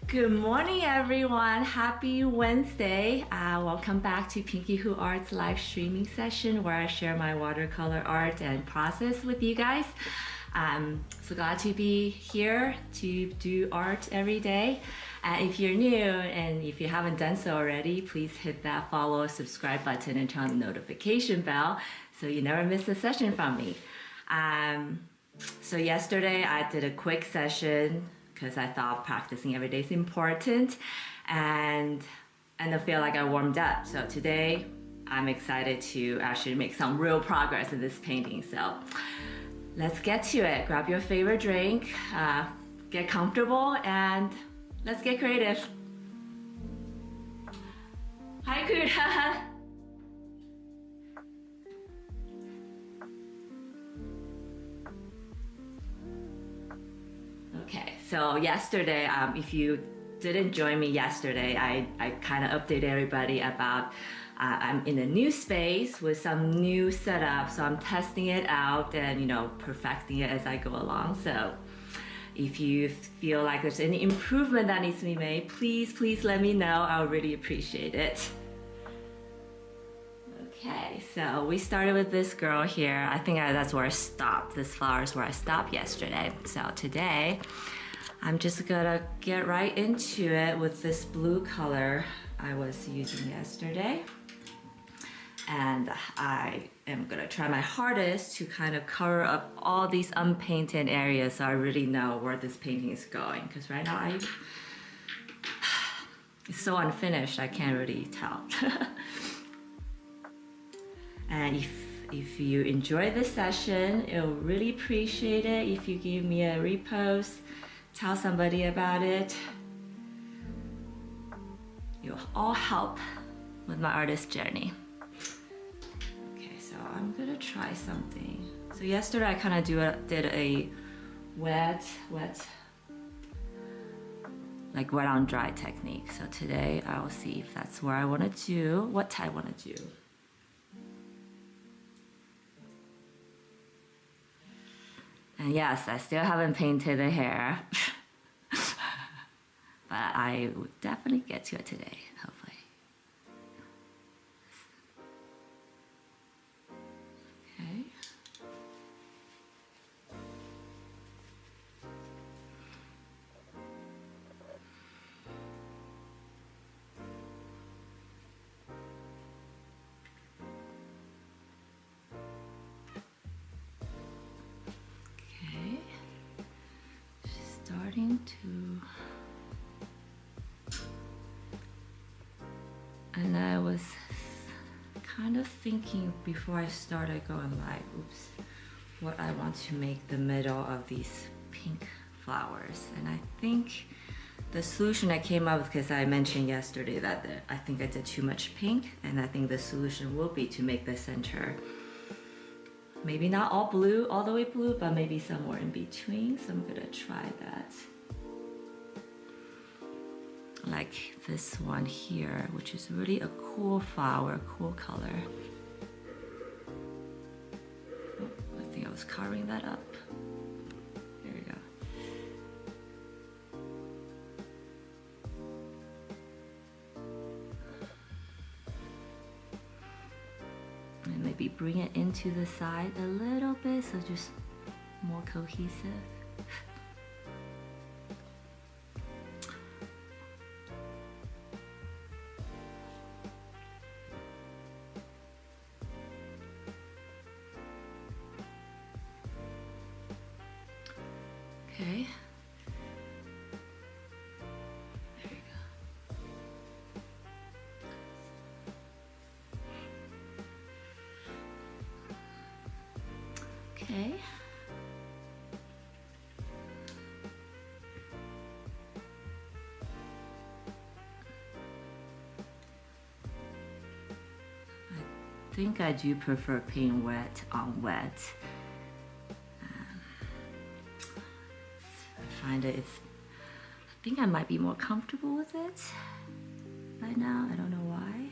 Good morning, everyone. Happy Wednesday. Welcome back to PinkyhootArt's live streaming session where I share my watercolor art and process with you guys. So glad to be here to do art every day. If you're new and if you haven't done so already, please hit that follow, subscribe button and turn on the notification bell so you never miss a session from me. So yesterday I did a quick session because I thought practicing every day is important and I feel like I warmed up. So today I'm excited to actually make some real progress in this painting. So let's get to it. Grab your favorite drink, get comfortable, and let's get creative. Hi, Kuda. Okay, so yesterday, if you didn't join me yesterday, I kind of updated everybody about I'm in a new space with some new setup, so I'm testing it out and perfecting it as I go along. So if you feel like there's any improvement that needs to be made, please let me know. I would really appreciate it. Okay, so we started with this girl here. I think that's where I stopped. This flower is where I stopped yesterday. So today, I'm just gonna get right into it with this blue color I was using yesterday. And I am gonna try my hardest to kind of cover up all these unpainted areas so I really know where this painting is going. Because right now, it's so unfinished, I can't really tell. And if you enjoy this session, I'll really appreciate it if you give me a repost, tell somebody about it. You'll all help with my artist journey. Okay, so I'm gonna try something. So yesterday I kind of did a wet on dry technique. So today I'll see if that's where I want to do, what I want to do. And yes, I still haven't painted the hair, but I will definitely get to it today, hopefully. Okay. Starting to, and I was kind of thinking before I started going live, what I want to make the middle of these pink flowers. And I think the solution I came up with, because I mentioned yesterday that I think I did too much pink, and I think the solution will be to make the center maybe not all blue, all the way blue, but maybe somewhere in between. So I'm gonna try that. Like this one here, which is really a cool flower, cool color. Oh, I think I was covering that up. There we go. And maybe bring it into the side a little bit, so just more cohesive. Okay. There we go. Okay. I think I do prefer paint wet on wet. I find I think I might be more comfortable with it right now. I don't know why.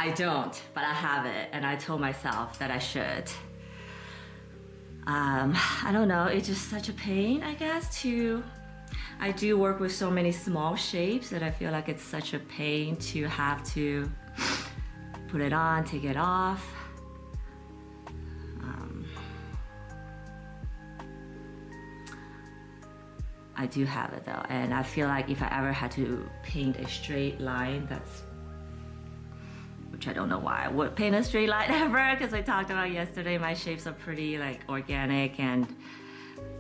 I don't, but I have it, and I told myself that I should. I don't know, it's just such a pain, I guess, I do work with so many small shapes that I feel like it's such a pain to have to put it on, take it off. I do have it though, and I feel like if I ever had to paint a straight line, which I don't know why I would paint a straight line ever, because I talked about yesterday, my shapes are pretty like organic and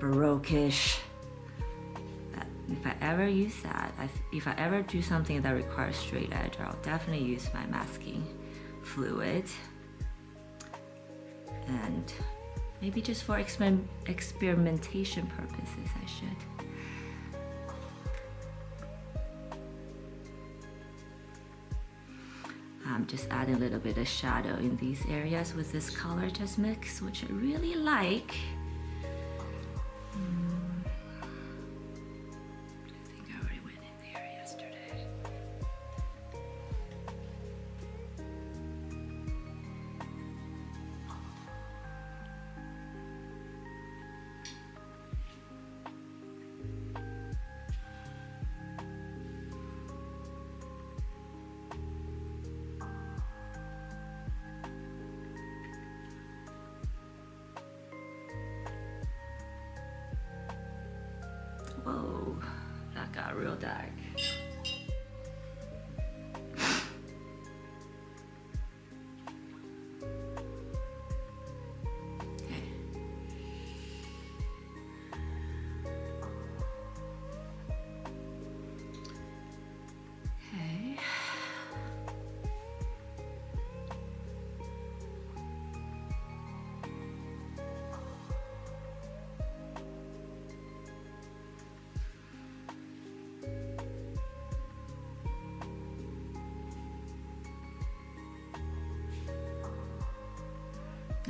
Baroque-ish. If I ever use that, if I ever do something that requires straight edge, I'll definitely use my masking fluid. And maybe just for experimentation purposes, I should. I'm just adding a little bit of shadow in these areas with this color just mix, which I really like. I think I already went in there yesterday. Whoa, that got real dark.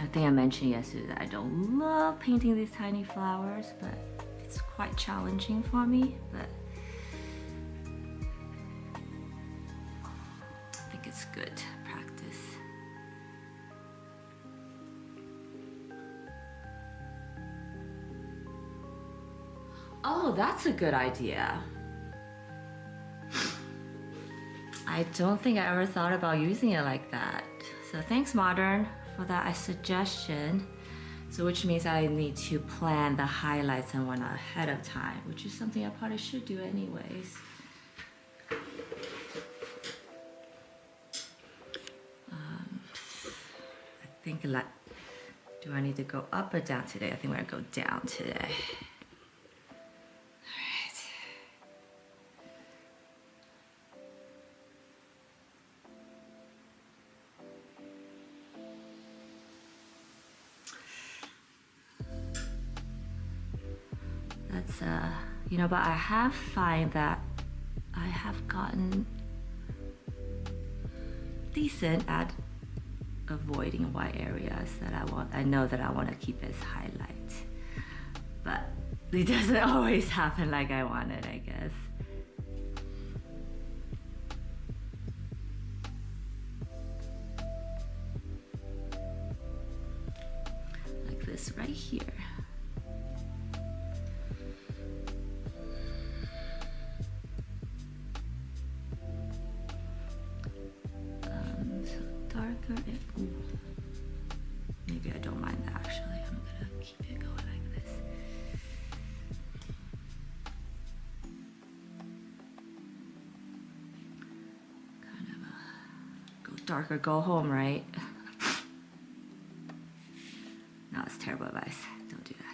I think I mentioned yesterday that I don't love painting these tiny flowers, but it's quite challenging for me. But I think it's good practice. Oh, that's a good idea. I don't think I ever thought about using it like that. So thanks, Modern, for that suggestion. So which means I need to plan the highlights and whatnot ahead of time, which is something I probably should do anyways. I think like, do I need to go up or down today? I think we're gonna go down today. That's you know, but I have find that I have gotten decent at avoiding white areas that I know that I want to keep as highlight, but it doesn't always happen like I wanted, I guess. Like this right here. Maybe I don't mind that actually. I'm gonna keep it going like this. Kind of go dark or go home, right? No, it's terrible advice. Don't do that.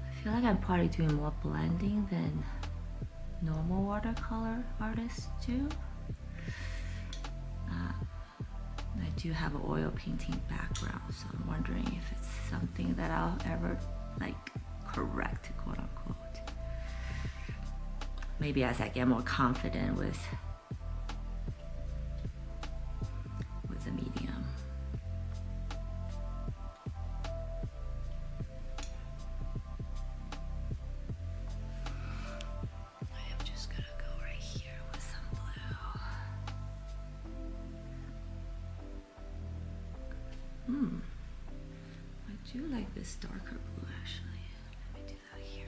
I feel like I'm probably doing more blending than normal watercolor artists do. I do have an oil painting background, so I'm wondering if it's something that I'll ever like correct, quote unquote. Maybe as I get more confident with the medium. I am just gonna go right here with some blue. I do like this darker blue actually. Let me do that here.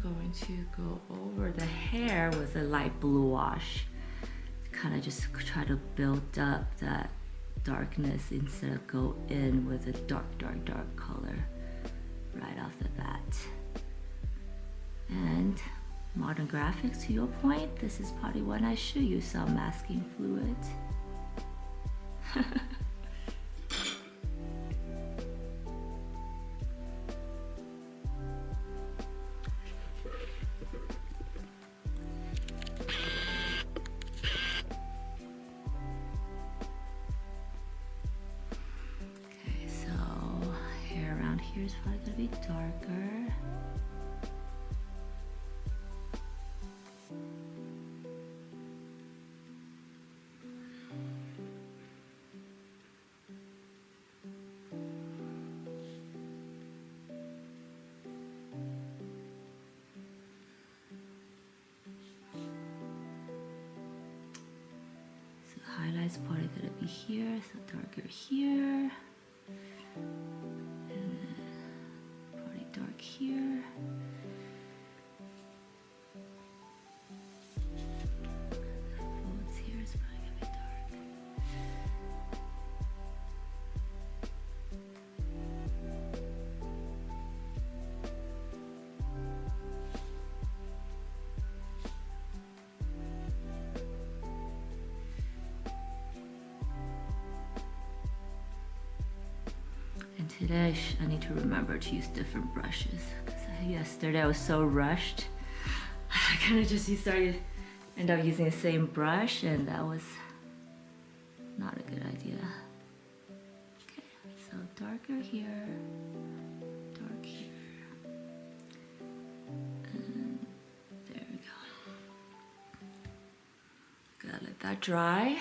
Going to go over the hair with a light blue wash, kind of just try to build up that darkness instead of go in with a dark color right off the bat. And modern graphics, to your point, this is probably when I should use some masking fluid. Here's probably gonna be darker. So highlights probably gonna be here, so darker here. Dark here. Folds here is probably gonna be dark. And today I need to remember to use different brushes because yesterday I was so rushed. I kind of just end up using the same brush, and that was not a good idea. Okay, so darker here, dark here, and there we go. Gotta let that dry.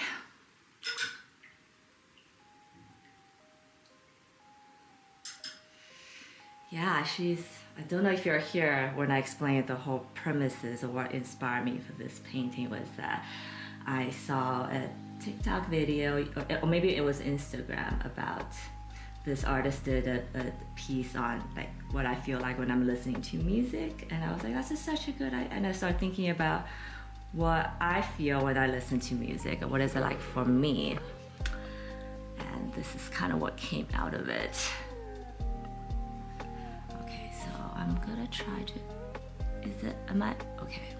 Yeah, I don't know if you're here when I explained the whole premises of what inspired me for this painting was that I saw a TikTok video, or maybe it was Instagram, about this artist did a piece on like what I feel like when I'm listening to music, and I was like, that's just such a good idea. And I started thinking about what I feel when I listen to music and what is it like for me. And this is kind of what came out of it. I'm gonna try to, okay.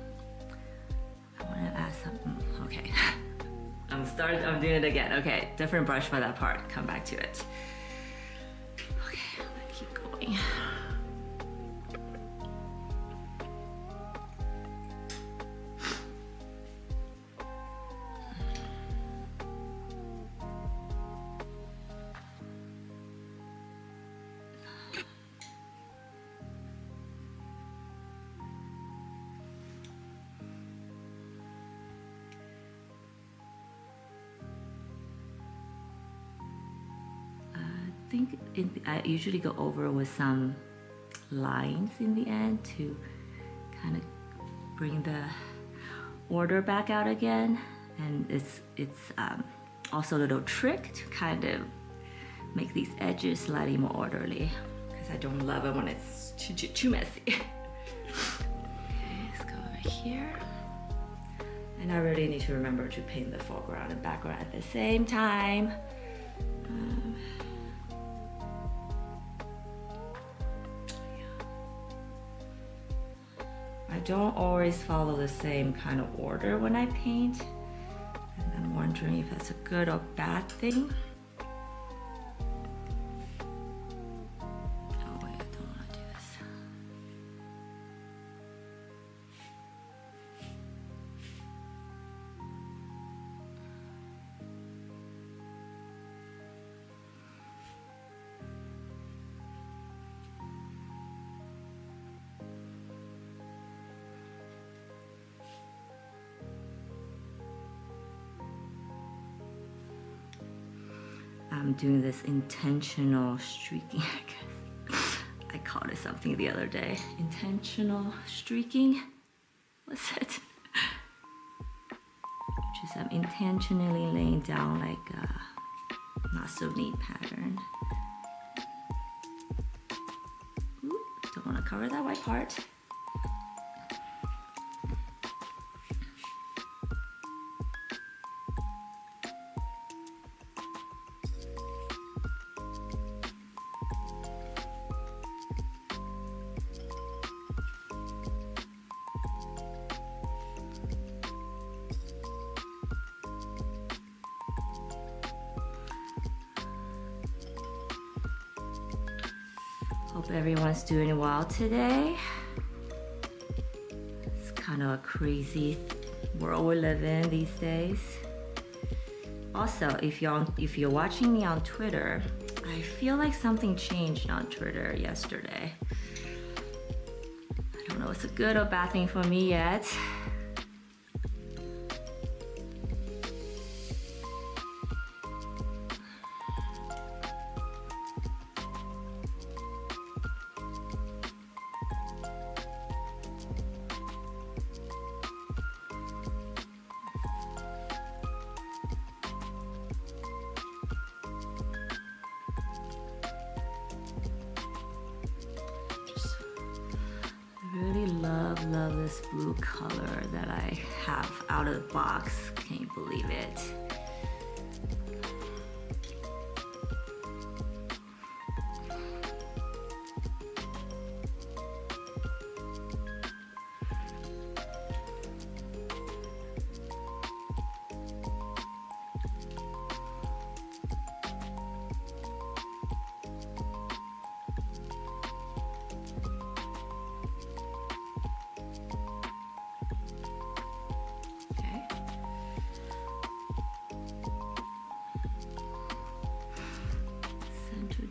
I wanna add something, okay. I'm doing it again. Okay, different brush for that part, come back to it. Okay, I'm gonna keep going. I usually go over with some lines in the end to kind of bring the order back out again. And it's also a little trick to kind of make these edges slightly more orderly, because I don't love it when it's too messy. Okay, let's go over here. And I really need to remember to paint the foreground and background at the same time. I don't always follow the same kind of order when I paint, and I'm wondering if that's a good or bad thing. Oh wait, I don't want to do this. I'm doing this intentional streaking, I guess. I called it something the other day. Intentional streaking. What's it? Which is I'm intentionally laying down like a not so neat pattern. Ooh, don't want to cover that white part. Hope everyone's doing well today. It's kind of a crazy world we live in these days. Also, if you're watching me on Twitter, I feel like something changed on Twitter yesterday. I don't know if it's a good or bad thing for me yet. Really love this blue color that I have out of the box. Can't believe it.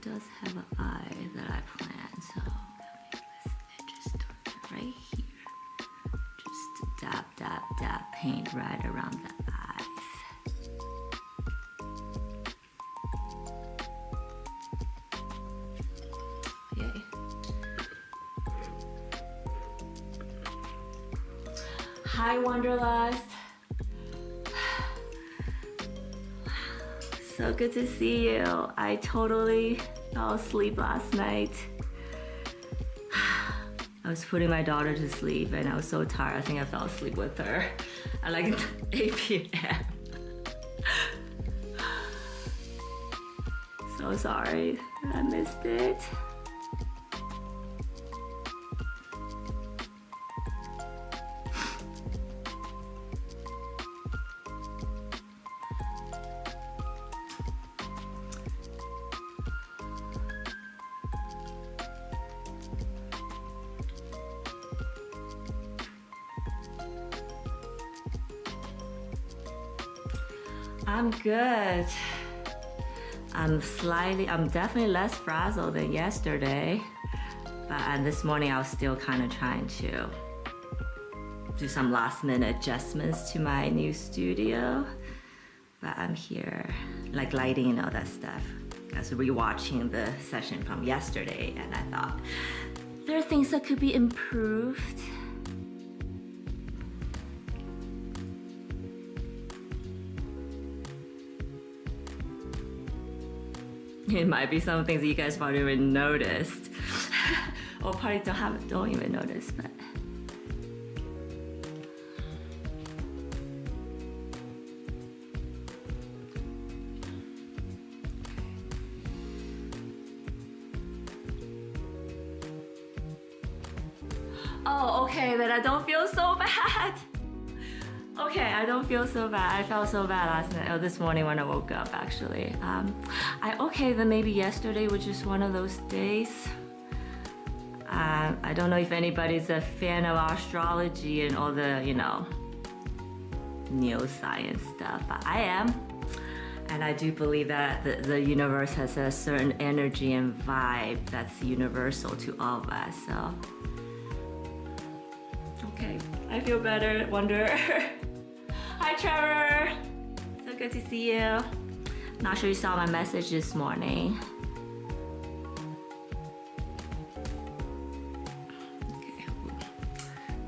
Does have an eye that I planned, so I'm gonna make this edges darker right here. Just dab, dab, dab paint right around the eyes. Yay. Hi, Wanderlust. So good to see you. I totally fell asleep last night. I was putting my daughter to sleep and I was so tired. I think I fell asleep with her at like 8 p.m. So sorry, I missed it. I'm good. I'm definitely less frazzled than yesterday. And this morning I was still kind of trying to do some last minute adjustments to my new studio. But I'm here, like lighting and all that stuff. I was rewatching the session from yesterday and I thought there are things that could be improved. It might be some things that you guys probably even noticed. Or probably don't even notice, but. Oh, okay, then I don't feel so bad. Okay, I don't feel so bad. I felt so bad last night, or this morning when I woke up actually. Then maybe yesterday was just one of those days. I don't know if anybody's a fan of astrology and all the, neuroscience stuff, but I am. And I do believe that the universe has a certain energy and vibe that's universal to all of us, so. Okay, I feel better, Wonder. Hi, Trevor. So good to see you. Not sure you saw my message this morning. Okay,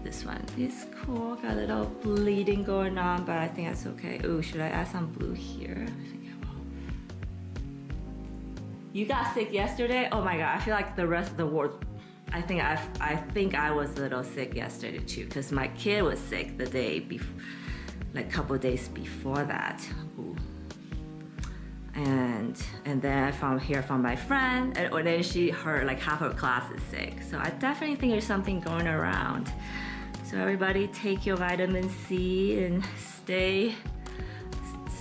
this one is cool. Got a little bleeding going on, but I think that's okay. Ooh, should I add some blue here? I think I will. You got sick yesterday? Oh my God, I feel like the rest of the world. I think I was a little sick yesterday too, because my kid was sick the day before, like a couple days before that. Ooh. And then I hear from my friend, and then she heard like half her class is sick. So I definitely think there's something going around. So everybody take your vitamin C and stay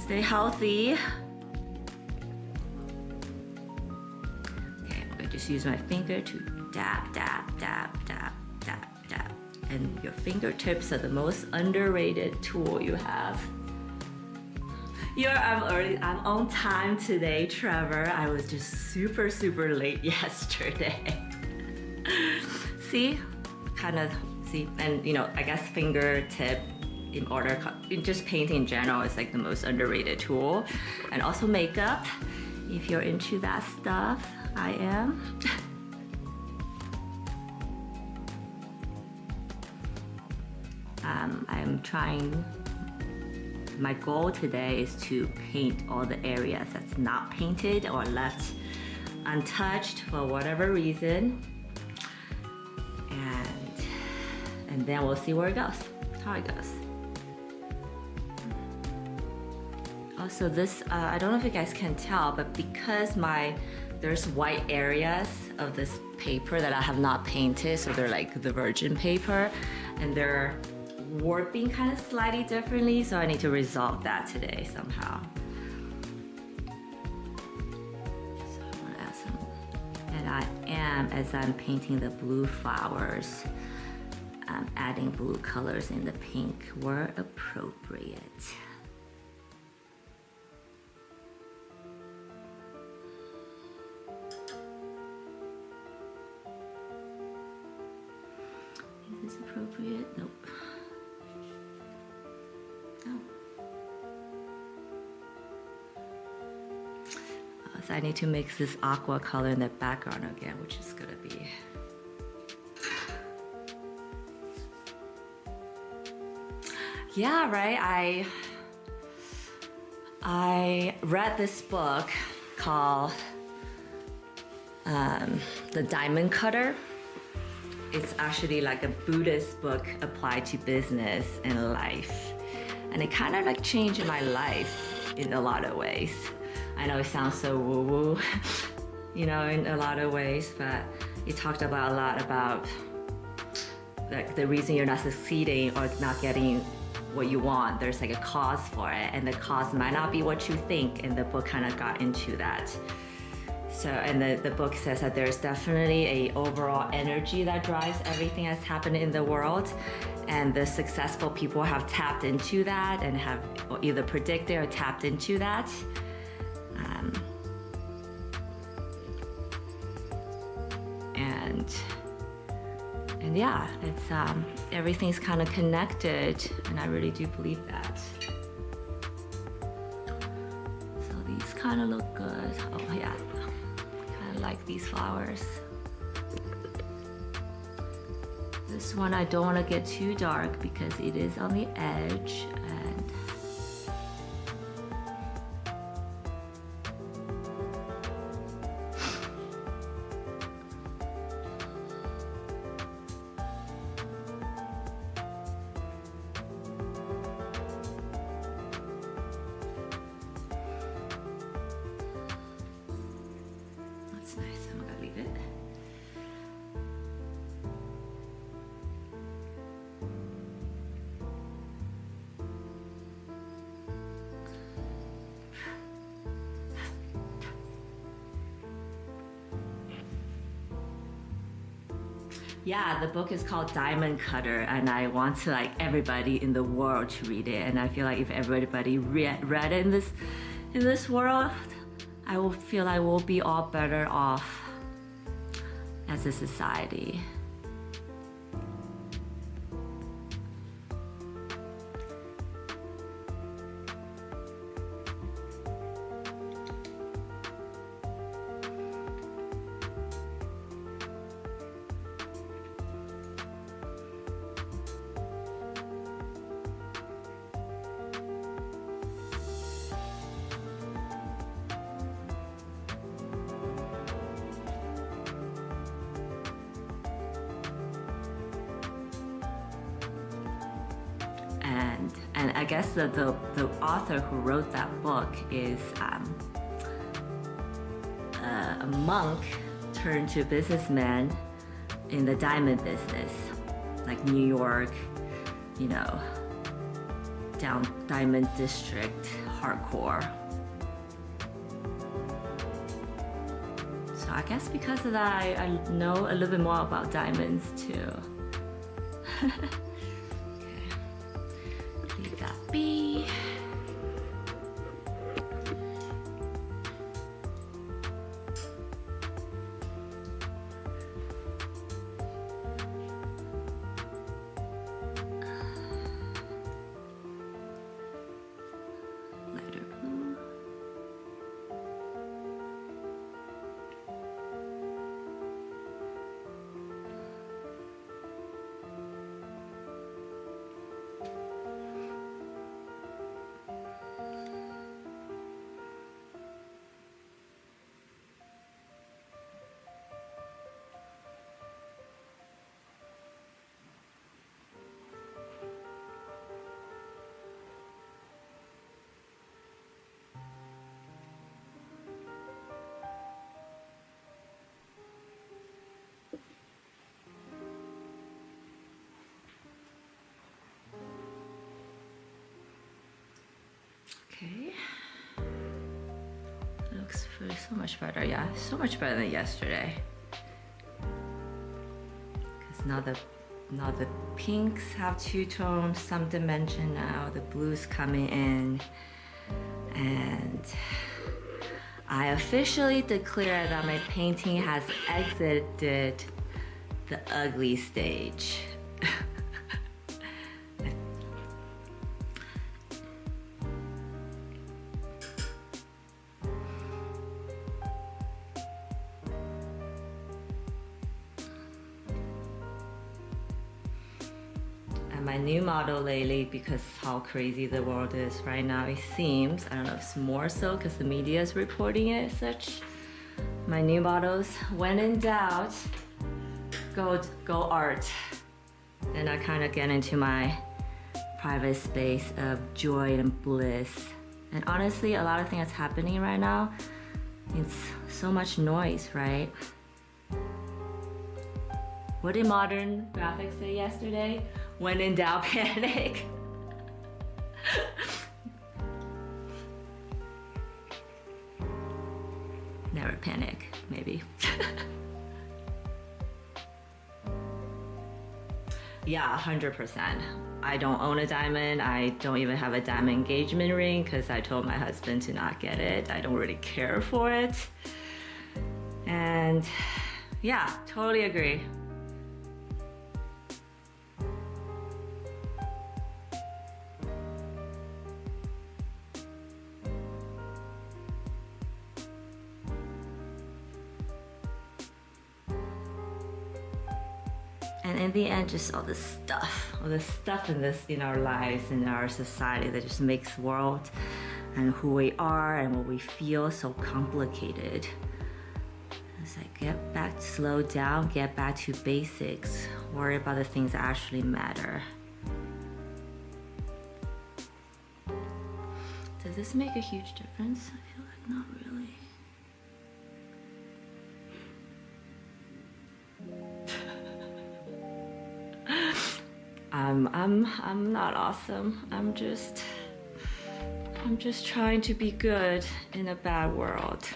healthy. Okay, I'm gonna just use my finger to dab, dab, dab, dab, dab, dab. And your fingertips are the most underrated tool you have. I'm on time today, Trevor. I was just super, super late yesterday. See? And I guess fingertip just painting in general is like the most underrated tool. And also makeup, if you're into that stuff, I am. I'm trying, my goal today is to paint all the areas that's not painted or left untouched for whatever reason. And then we'll see where it goes, how it goes. Also this, I don't know if you guys can tell, but because there's white areas of this paper that I have not painted, so they're like the virgin paper, and they're warping kind of slightly differently, so I need to resolve that today somehow. So I'm gonna add some, and I am, as I'm painting the blue flowers, I'm adding blue colors in the pink where appropriate. Is this appropriate? Nope. So I need to mix this aqua color in the background again, which is gonna be. Yeah, right. I read this book called The Diamond Cutter. It's actually like a Buddhist book applied to business and life. And it kind of like changed my life in a lot of ways. I know it sounds so woo-woo, in a lot of ways, but it talked about a lot about like the reason you're not succeeding or not getting what you want. There's like a cause for it, and the cause might not be what you think, and the book kind of got into that. So, and the book says that there's definitely a overall energy that drives everything that's happening in the world, and the successful people have tapped into that and have either predicted or tapped into that. And yeah, it's everything's kind of connected, and I really do believe that. So these kind of look good. Oh yeah, kind of like these flowers. This one I don't want to get too dark because it is on the edge, and That's nice. I'm gonna leave it. Yeah, the book is called Diamond Cutter, and I want to like everybody in the world to read it. And I feel like if everybody read it in this world, I will feel like we'll be all better off as a society. And I guess the author who wrote that book is a monk turned to businessman in the diamond business, like New York, you know, down Diamond District, hardcore. So I guess because of that, I know a little bit more about diamonds too. Leave that be. Lighter blue. Okay, looks so much better. Yeah, so much better than yesterday. Because now the pinks have two tones, some dimension now. The blues coming in, and I officially declare that my painting has exited the ugly stage. My new model lately, because how crazy the world is right now, it seems, I don't know if it's more so because the media is reporting it as such. My new models, when in doubt, go art. And I kind of get into my private space of joy and bliss. And honestly, a lot of things that's happening right now, it's so much noise, right? What did modern graphics say yesterday? When in doubt, panic. Never panic, maybe. Yeah, 100%. I don't own a diamond. I don't even have a diamond engagement ring because I told my husband to not get it. I don't really care for it. And yeah, totally agree. And in the end, just all the stuff in this, in our lives, in our society that just makes the world and who we are and what we feel so complicated. It's like get back, slow down, get back to basics, worry about the things that actually matter. Does this make a huge difference? I feel like not really. I'm not awesome. I'm just trying to be good in a bad world.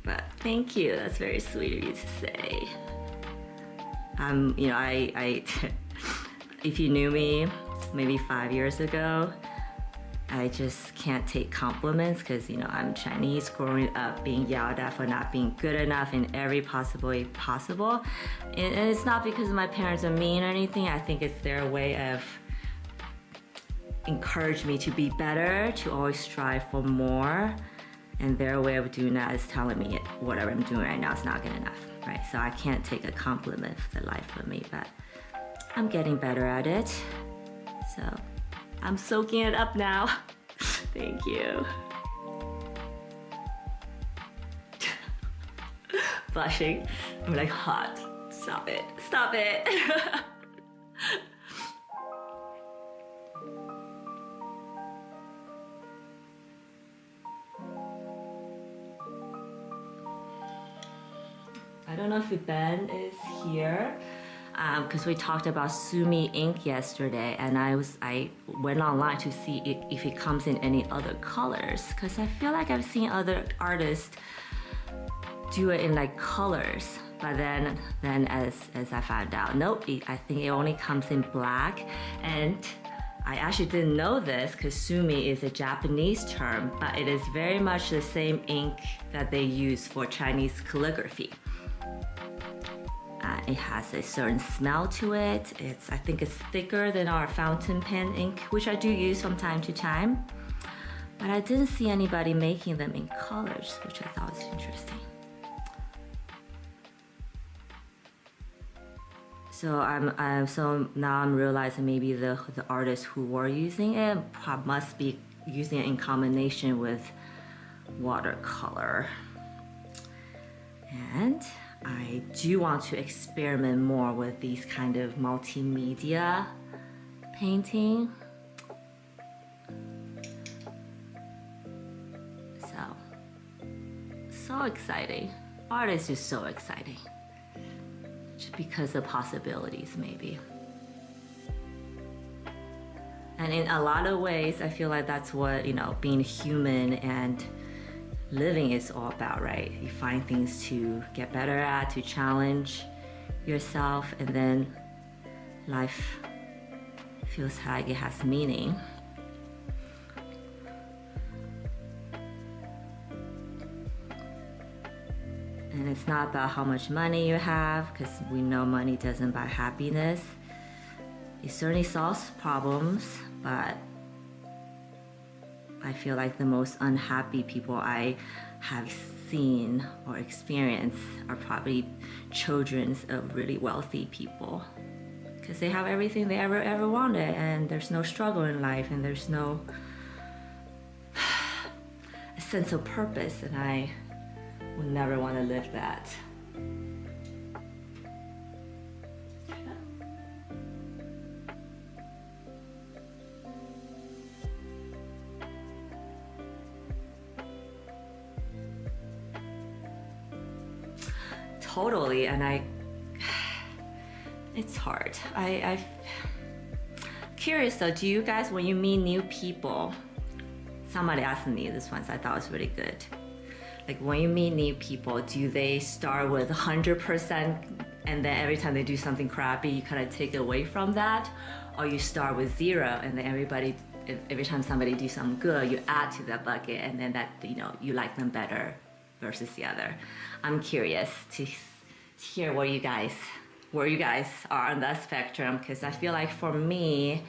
But thank you. That's very sweet of you to say. You know, I if you knew me maybe 5 years ago, I just can't take compliments because, you know, I'm Chinese, growing up being yelled at for not being good enough in every possible way possible. And it's not because my parents are mean or anything. I think it's their way of encouraging me to be better, to always strive for more. And their way of doing that is telling me whatever I'm doing right now is not good enough, right? So I can't take a compliment for the life of me, but I'm getting better at it. So I'm soaking it up now. Thank you. Blushing. I'm like, hot. Stop it. Stop it. I don't know if Ben is here. Because we talked about Sumi ink yesterday, and I went online to see if it comes in any other colors, because I feel like I've seen other artists do it in like colors, but then as I found out, nope, I think it only comes in black. And I actually didn't know this because Sumi is a Japanese term, but it is very much the same ink that they use for Chinese calligraphy. It has a certain smell to it. I think it's thicker than our fountain pen ink, which I do use from time to time. But I didn't see anybody making them in colors, which I thought was interesting. So now I'm realizing maybe the artists who were using it must be using it in combination with watercolor. And I do want to experiment more with these kind of multimedia painting. So exciting. Art is just so exciting. Just because of possibilities, maybe. And in a lot of ways, I feel like that's what, you know, being human and living is all about, right? You find things to get better at, to challenge yourself, and then life feels like it has meaning. And it's not about how much money you have, because we know money doesn't buy happiness. It certainly solves problems, but I feel like the most unhappy people I have seen or experienced are probably children of really wealthy people, because they have everything they ever wanted, and there's no struggle in life, and there's no a sense of purpose, and I would never want to live that. Totally, and it's hard. I'm curious though, do you guys, when you meet new people, somebody asked me this once, I thought it was really good. Like when you meet new people, do they start with 100% and then every time they do something crappy, you kind of take away from that? Or you start with 0 and then every time somebody do something good, you add to that bucket, and then that, you know, you like them better versus the other. I'm curious to hear where you guys are on that spectrum, because I feel like for me,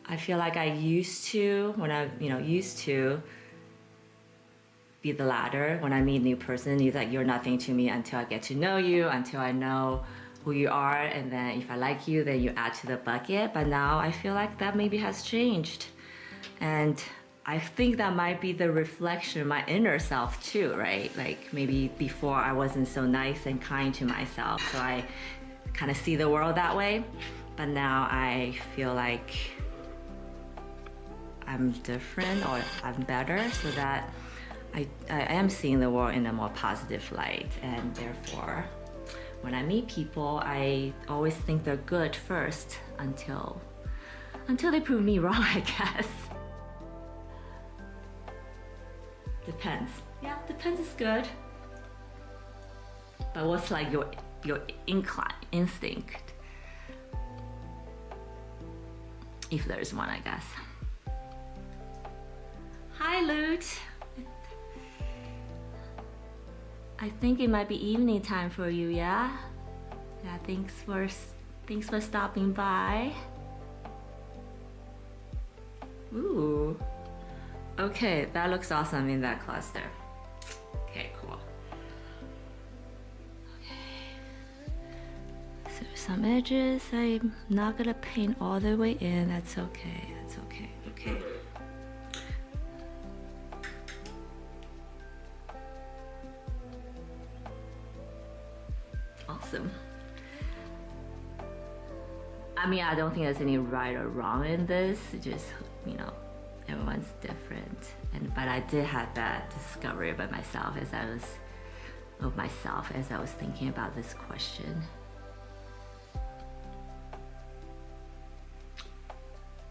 I feel like I used to be the latter. When I meet a new person, it's like, you're nothing to me until I get to know you, until I know who you are, and then if I like you, then you add to the bucket. But now I feel like that maybe has changed, and I think that might be the reflection of my inner self too, right? Like maybe before I wasn't so nice and kind to myself, so I kind of see the world that way. But now I feel like I'm different, or I'm better, so that I am seeing the world in a more positive light, and therefore when I meet people, I always think they're good first until they prove me wrong, I guess. Depends. Yeah, depends is good. But what's like your instinct? If there's one, I guess. Hi, Lute. I think it might be evening time for you, yeah? Yeah, thanks for stopping by. Ooh. Okay, that looks awesome in that cluster. Okay, cool. Okay. So some edges I'm not gonna paint all the way in. That's okay. That's okay. Okay. Awesome. I mean, I don't think there's any right or wrong in this. It just, you know, everyone's different. But I did have that discovery about myself as I was thinking about this question.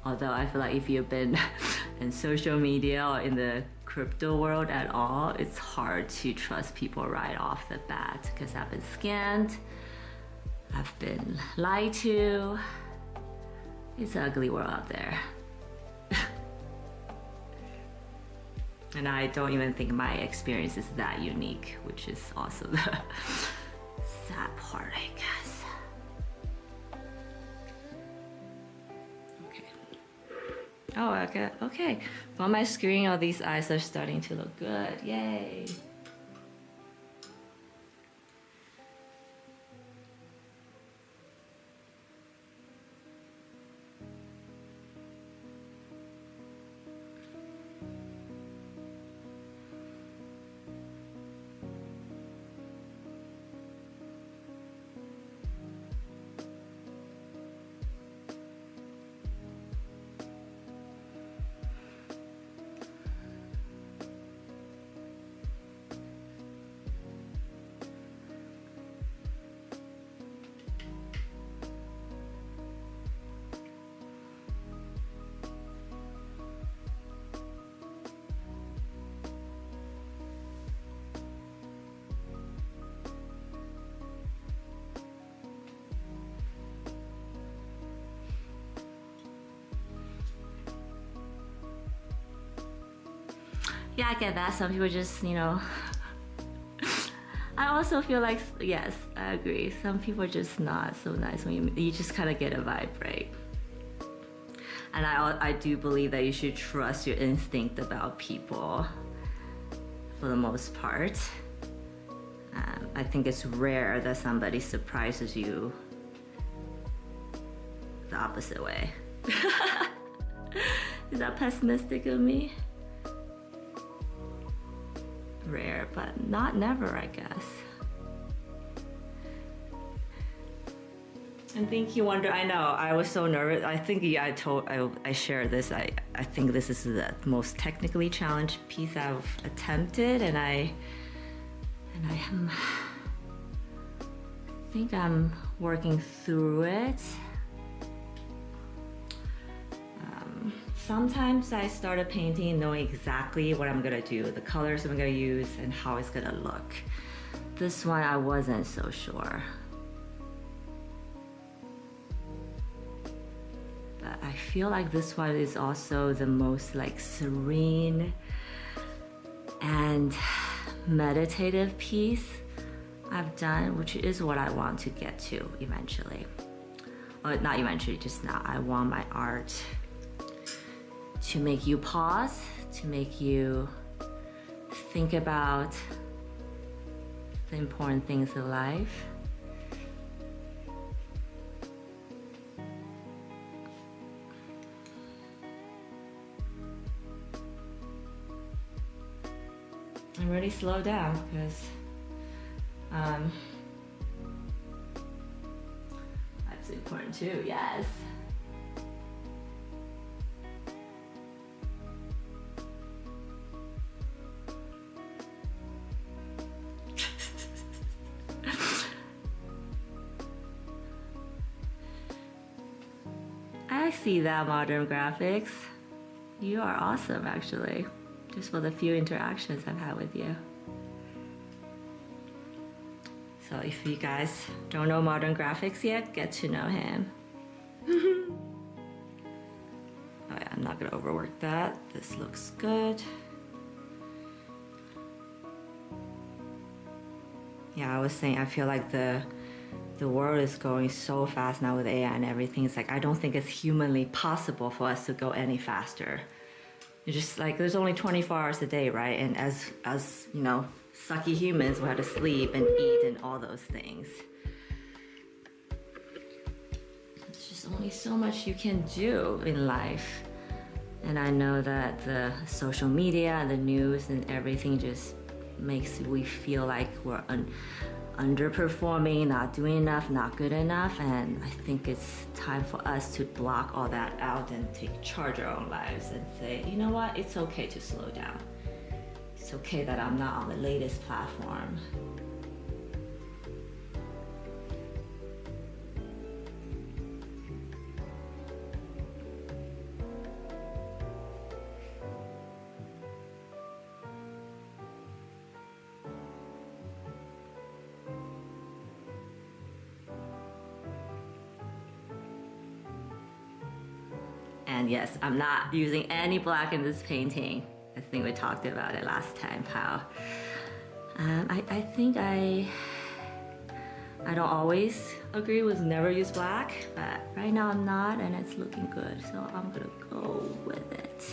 Although I feel like if you've been in social media or in the crypto world at all, it's hard to trust people right off the bat because I've been scammed, I've been lied to. It's an ugly world out there. And I don't even think my experience is that unique, which is also the sad part, I guess. Okay. Oh, okay. Okay. On my screen, all these eyes are starting to look good. Yay. Yeah, I get that. Some people just, you know. I also feel like, yes, I agree. Some people are just not so nice when you just kind of get a vibe, right? And I do believe that you should trust your instinct about people for the most part. I think it's rare that somebody surprises you the opposite way. Is that pessimistic of me? Rare, but not never, I guess. And think you wonder, I know, I was so nervous. I think I shared this. I think this is the most technically challenged piece I've attempted, and I think I'm working through it. Sometimes I started painting knowing exactly what I'm gonna do, the colors I'm gonna use, and how it's gonna look. This one I wasn't so sure. But I feel like this one is also the most like serene and meditative piece I've done, which is what I want to get to eventually. Or not eventually, just now. I want my art to make you pause, to make you think about the important things in life. And really slow down because that's important too, yes. see that, Modern Graphics. You are awesome, actually, just for the few interactions I've had with you. So if you guys don't know Modern Graphics yet, get to know him. Oh yeah, I'm not gonna overwork that. This looks good. Yeah, I was saying I feel like the world is going so fast now with AI and everything. It's like I don't think it's humanly possible for us to go any faster. It's just like there's only 24 hours a day, right? And as you know, sucky humans, we have to sleep and eat and all those things. There's just only so much you can do in life. And I know that the social media and the news and everything just makes we feel like we're underperforming, not doing enough, not good enough. And I think it's time for us to block all that out and take charge of our own lives and say, you know what, it's okay to slow down. It's okay that I'm not on the latest platform. And yes, I'm not using any black in this painting. I think we talked about it last time, how I think I don't always agree with never use black, but right now I'm not, and it's looking good, so I'm gonna go with it.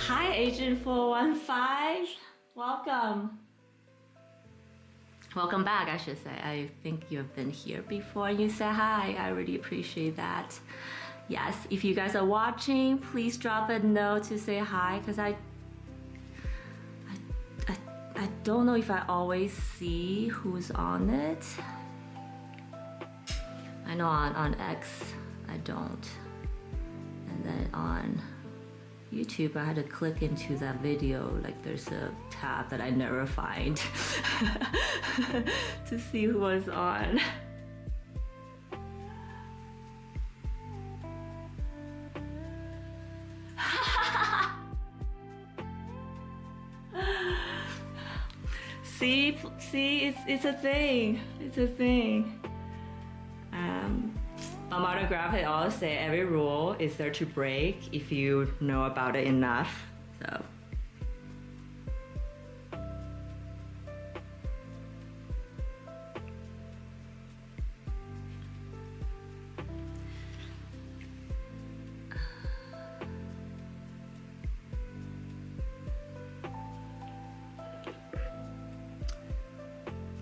Hi, Agent 415. Welcome. Welcome back, I should say. I think you've been here before and you said hi. I really appreciate that. Yes, if you guys are watching, please drop a note to say hi, because I don't know if I always see who's on it. I know on X I don't. And then on YouTube, I had to click into that video, like there's a tab that I never find to see who was on. See, it's a thing. It's a thing. Modern Graphic always say every rule is there to break if you know about it enough. So.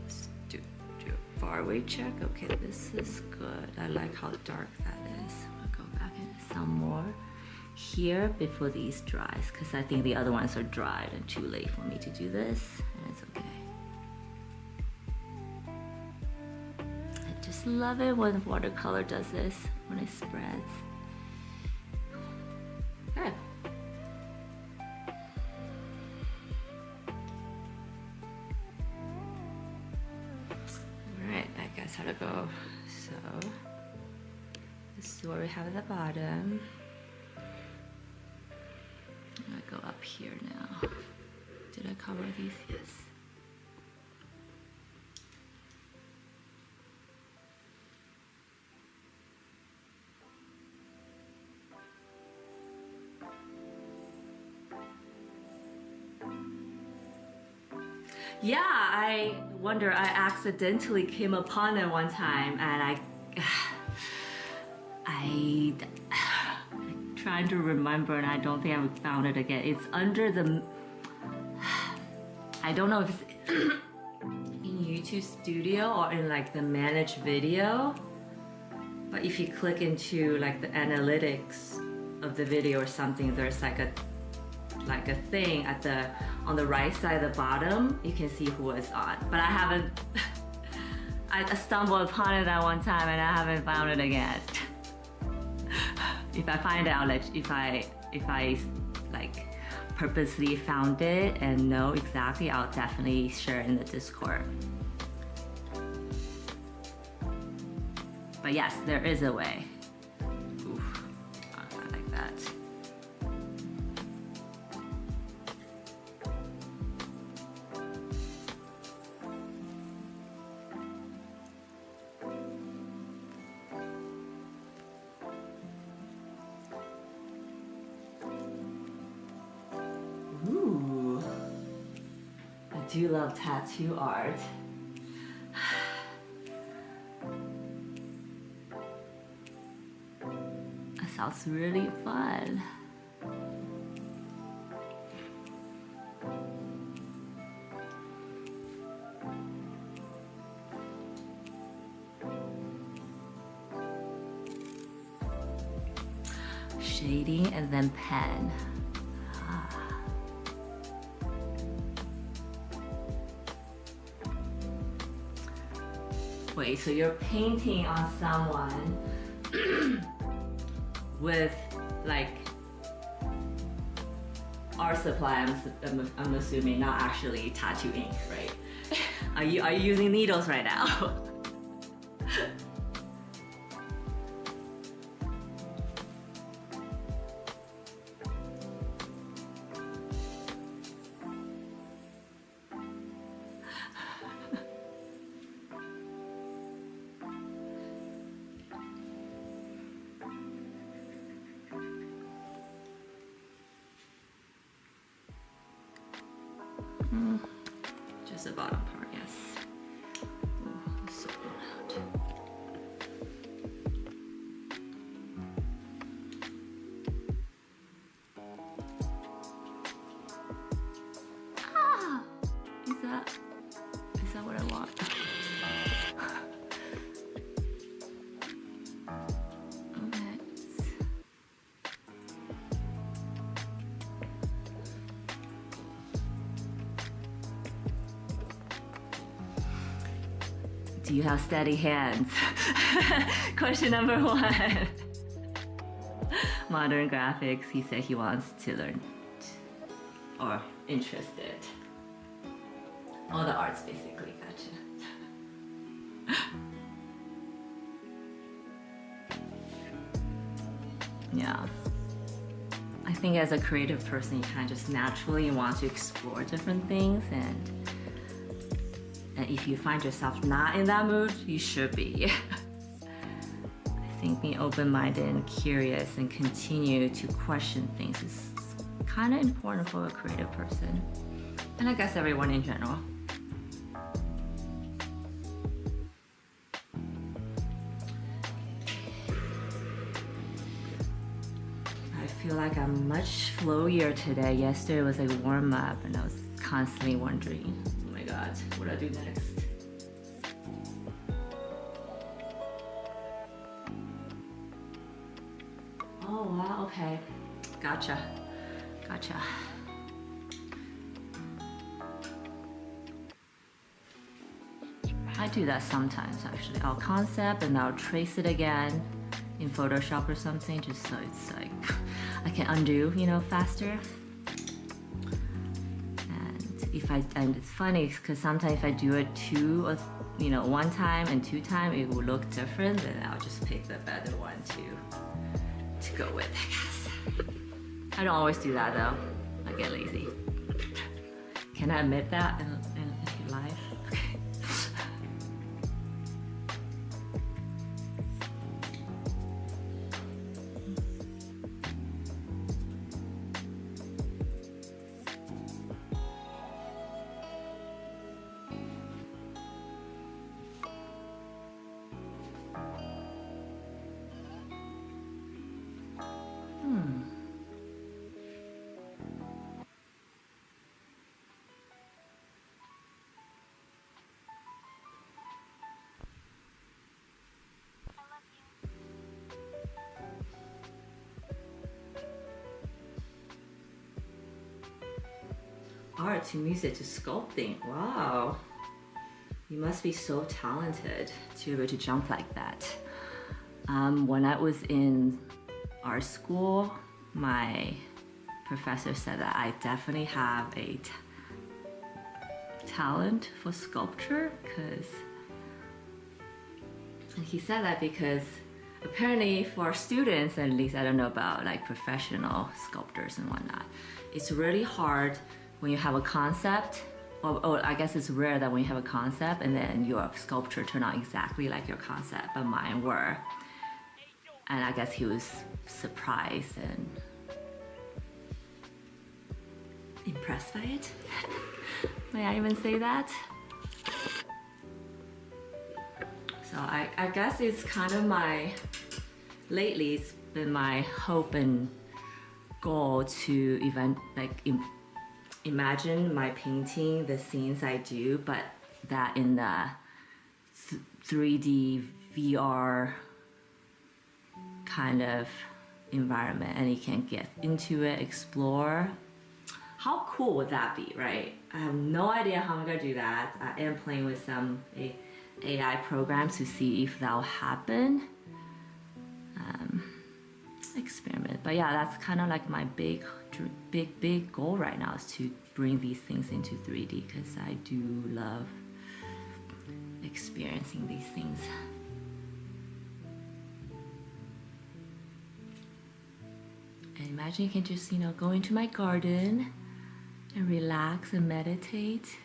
Let's do a far-away check. Okay, this is good. I like how dark that is. I'll go back in some more here before these dries, because I think the other ones are dried and too late for me to do this, and it's okay. I just love it when watercolor does this, when it spreads. Okay. Alright, I guess how to go. So this is what we have at the bottom. I'm gonna go up here now. Did I cover these? Yes. Yeah, I wonder, I accidentally came upon it one time and I'm trying to remember and I don't think I found it again. It's under the, I don't know if it's in YouTube Studio or in like the managed video, but if you click into like the analytics of the video or something, there's like a thing at the on the right side of the bottom, you can see who it's on. But I haven't I stumbled upon it that one time and I haven't found it again. If I find it, I'll let you, if I like purposely found it and know exactly, I'll definitely share it in the Discord. But yes, there is a way. Oof, not like that. Ooh, I do love tattoo art. That sounds really fun. Shading and then pen. Wait, so you're painting on someone with like art supply, I'm assuming, not actually tattoo ink, right? Are you using needles right now? Just the bottom part, yes. Oh, so loud. Ah! Is that what I want? Okay. Do you have steady hands? Question number 1. Modern graphics, he said he wants to learn or interested. All the arts basically, gotcha. Yeah. I think as a creative person, you kind of just naturally want to explore different things, and if you find yourself not in that mood, you should be. I think being open-minded and curious and continue to question things is kind of important for a creative person. And I guess everyone in general. I feel like I'm much flowier today. Yesterday was a warm-up and I was constantly wondering, oh my God, what do I do next? Oh wow, okay. Gotcha. I do that sometimes actually. I'll concept and I'll trace it again in Photoshop or something, just so it's like I can undo, faster. And it's funny because sometimes if I do it one time and 2 times, it will look different. Then I'll just pick the better one to go with, I guess. I don't always do that though. I get lazy. Can I admit that in life? Okay. art to music to sculpting. Wow. You must be so talented to be able to jump like that. When I was in art school, my professor said that I definitely have a talent for sculpture, and he said that because apparently for students, at least, I don't know about like professional sculptors and whatnot, it's really hard when you have a concept, or I guess it's rare that when you have a concept and then your sculpture turn out exactly like your concept, but mine were. And I guess he was surprised and impressed by it. May I even say that? So I guess it's kind of lately it's been my hope and goal to imagine my painting, the scenes I do, but that in the 3D VR kind of environment, and you can get into it, explore. How cool would that be, right? I have no idea how I'm gonna do that. I am playing with some AI programs to see if that'll happen. Experiment. But yeah, that's kind of like my big goal right now, is to bring these things into 3D, because I do love experiencing these things. And imagine you can just, go into my garden and relax and meditate.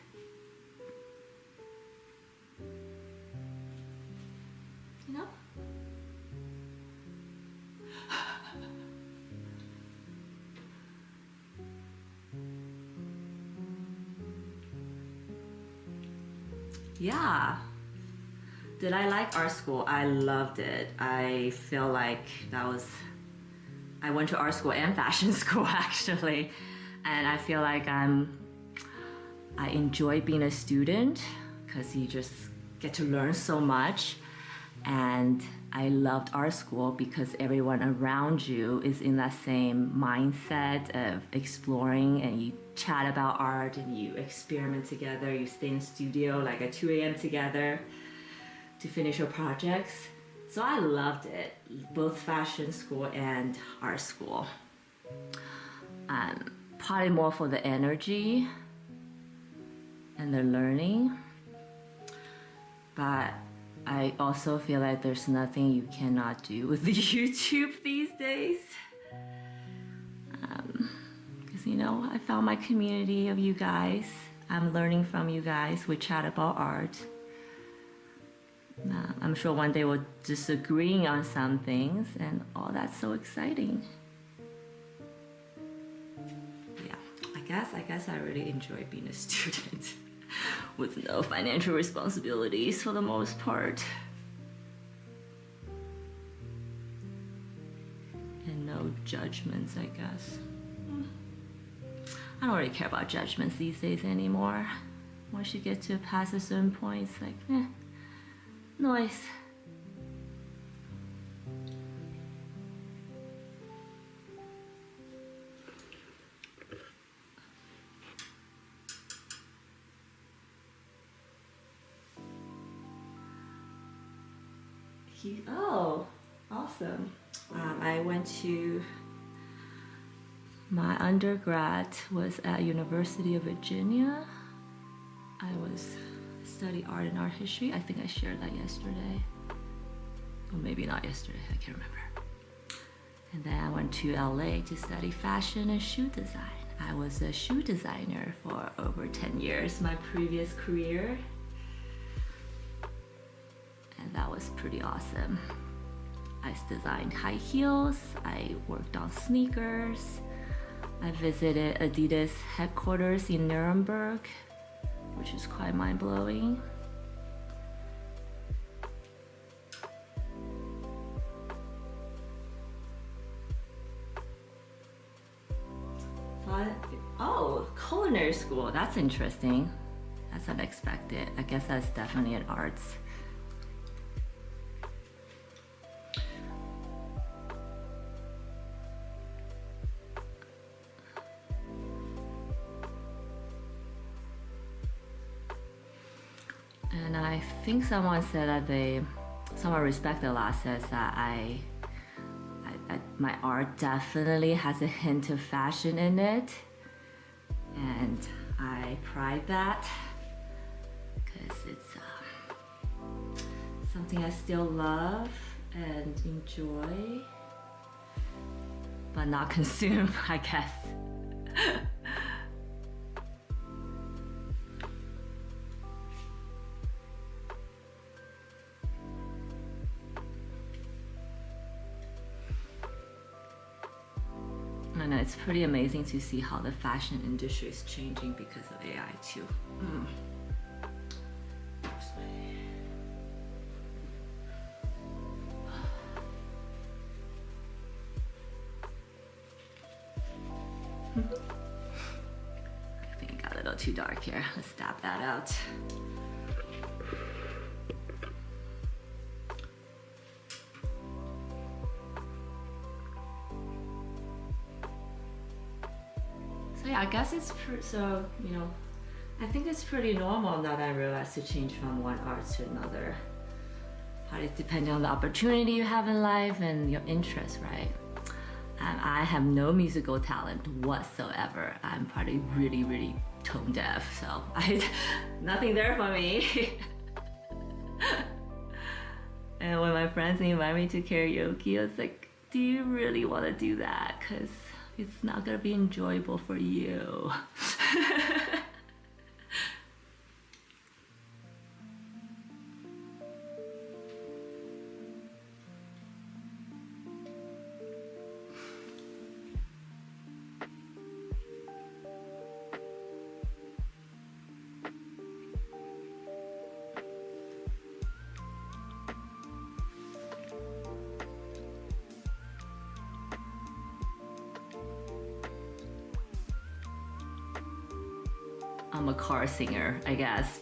Yeah. Did I like art school? I loved it. I feel like I went to art school and fashion school actually. And I feel like I enjoy being a student because you just get to learn so much. And I loved art school because everyone around you is in that same mindset of exploring, and you chat about art and you experiment together. You stay in the studio like at 2 a.m. together to finish your projects. So I loved it, both fashion school and art school. Probably more for the energy and the learning. But I also feel like there's nothing you cannot do with YouTube these days. Because, I found my community of you guys. I'm learning from you guys. We chat about art. I'm sure one day we'll disagree on some things, and that's so exciting. Yeah, I guess I really enjoy being a student with no financial responsibilities for the most part. And no judgments, I guess. I don't really care about judgments these days anymore. Once you get to past a certain point, it's like, noise. Oh, awesome. I went to, my undergrad was at University of Virginia. I studied art and art history. I think I shared that yesterday. Or maybe not yesterday, I can't remember. And then I went to LA to study fashion and shoe design. I was a shoe designer for over 10 years, my previous career. And that was pretty awesome. I designed high heels, I worked on sneakers, I visited Adidas headquarters in Nuremberg, which is quite mind-blowing. Oh, culinary school, that's interesting. That's unexpected. I guess that's definitely an arts. I think someone said that someone respected a lot says that my art definitely has a hint of fashion in it, and I pride that because it's something I still love and enjoy, but not consume, I guess. And it's pretty amazing to see how the fashion industry is changing because of AI too. I think it got a little too dark here. Let's dab that out. So yeah, I guess it's so, you know, I think it's pretty normal now that I realize to change from one art to another. Depending on the opportunity you have in life and your interests, right? I have no musical talent whatsoever. I'm probably really tone deaf, so nothing there for me. And when my friends invite me to karaoke, I was like, do you really want to do that? Because it's not gonna be enjoyable for you. I'm a car singer, I guess.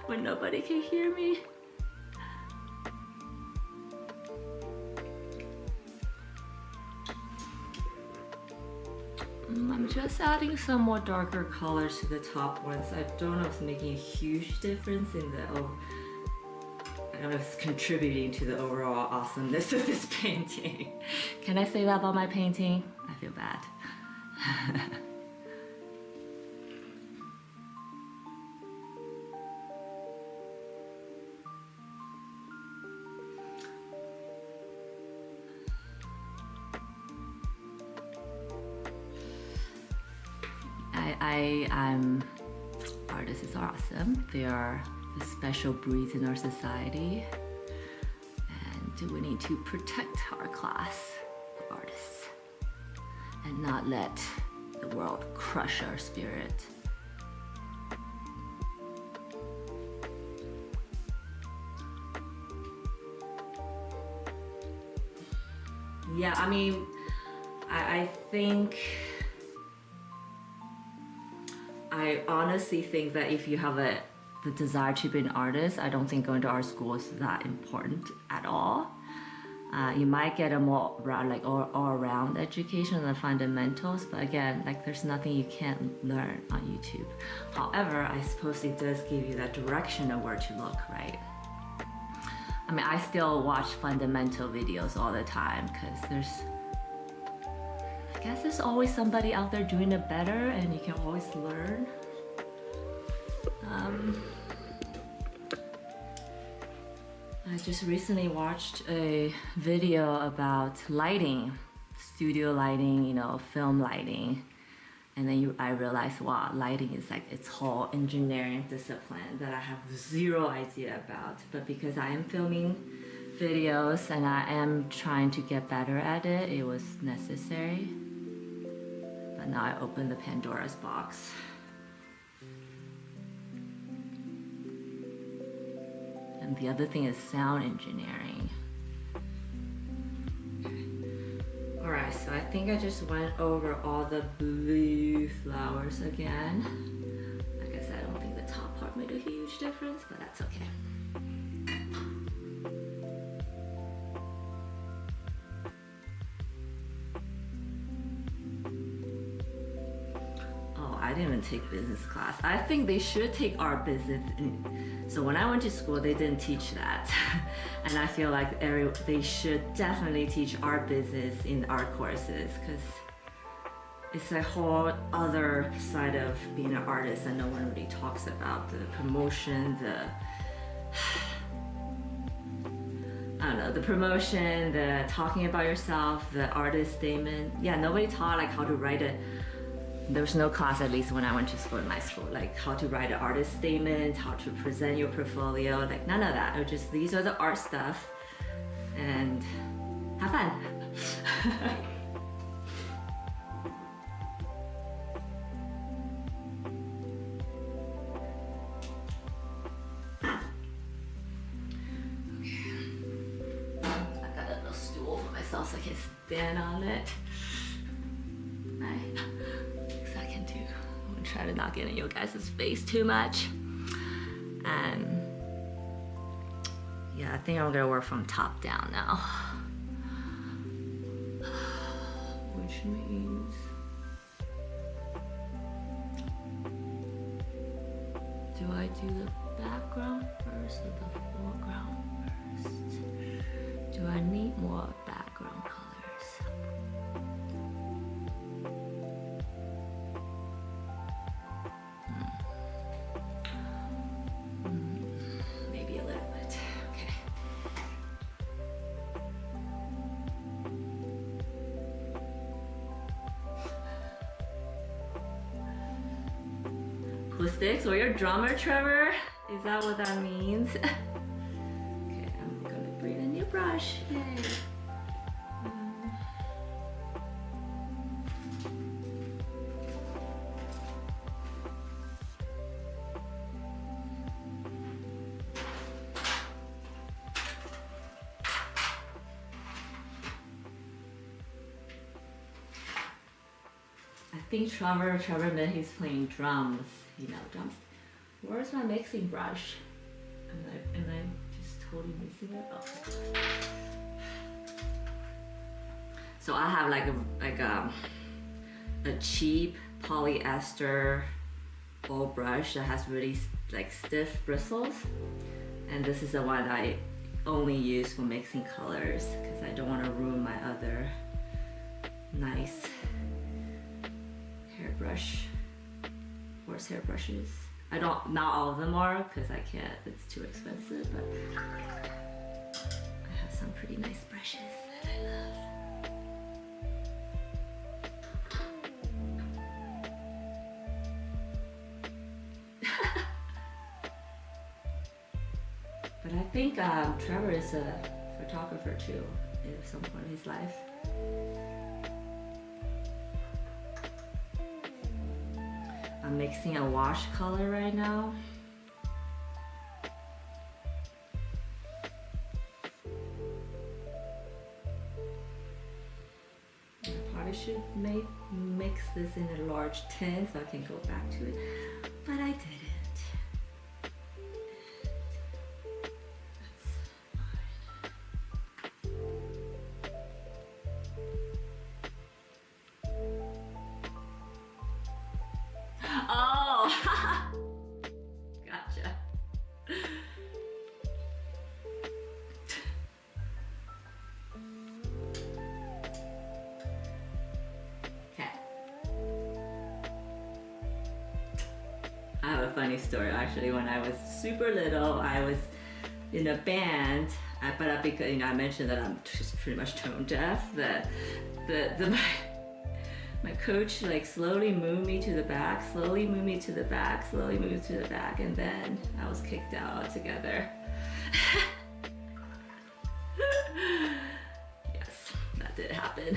When nobody can hear me. I'm just adding some more darker colors to the top ones. I don't know if it's making a huge difference in the, I don't know if it's contributing to the overall awesomeness of this painting. Can I say that about my painting? I feel bad. Artists are awesome. They are the special breeds in our society, and we need to protect our class of artists and not let the world crush our spirit. Yeah, I mean, I think, I honestly think that if you have the desire to be an artist, I don't think going to art school is that important at all. You might get a more all-around education on the fundamentals, but again, like there's nothing you can't learn on YouTube. However, I suppose it does give you that direction of where to look, right? I mean, I still watch fundamental videos all the time because I guess there's always somebody out there doing it better and you can always learn. I just recently watched a video about lighting, studio lighting, you know, film lighting. And then I realized, wow, lighting is like its whole engineering discipline that I have zero idea about. But because I am filming videos and I am trying to get better at it, it was necessary. But now I open the Pandora's box. And the other thing is sound engineering. Alright, so I think I just went over all the blue flowers again. Like I said, I don't think the top part made a huge difference, but that's okay. I I didn't even take business class. I think they should take art business. So when I went to school, they didn't teach that. And I feel like they should definitely teach art business in art courses, because it's a whole other side of being an artist that no one really talks about. The promotion, the promotion, the talking about yourself, the artist statement. Yeah, nobody taught like how to write it. There was no class, at least when I went to school in my school, like how to write an artist statement, how to present your portfolio, like none of that. It was just, these are the art stuff, and have fun. So I can stand on it. Because I can do. I'm gonna try to not get in your guys' face too much. And yeah, I think I'm gonna work from top down now. Which means do I do the background first or the foreground first? Do I need more background colors? Maybe a little bit. Okay. Acoustics or your drummer, Trevor? Is that what that means? Brush, yay. I think Trevor meant he's playing drums, you know, drums. Where's my mixing brush? Am I just totally missing it? Oh. So I have a cheap polyester bowl brush that has really like stiff bristles, and this is the one I only use for mixing colors because I don't want to ruin my other nice hairbrush, horse hair brushes. Not all of them are because I can't, it's too expensive, but I have some pretty nice brushes that I love. But I think Trevor is a photographer too at some point in his life. I'm mixing a wash color right now. I probably should mix this in a large tin so I can go back to it, but I didn't. I have a funny story actually. When I was super little, I was in a band, but because I mentioned that I'm just pretty much tone deaf. My coach like slowly moved me to the back, slowly moved me to the back, slowly moved to the back, and then I was kicked out altogether. Yes, that did happen.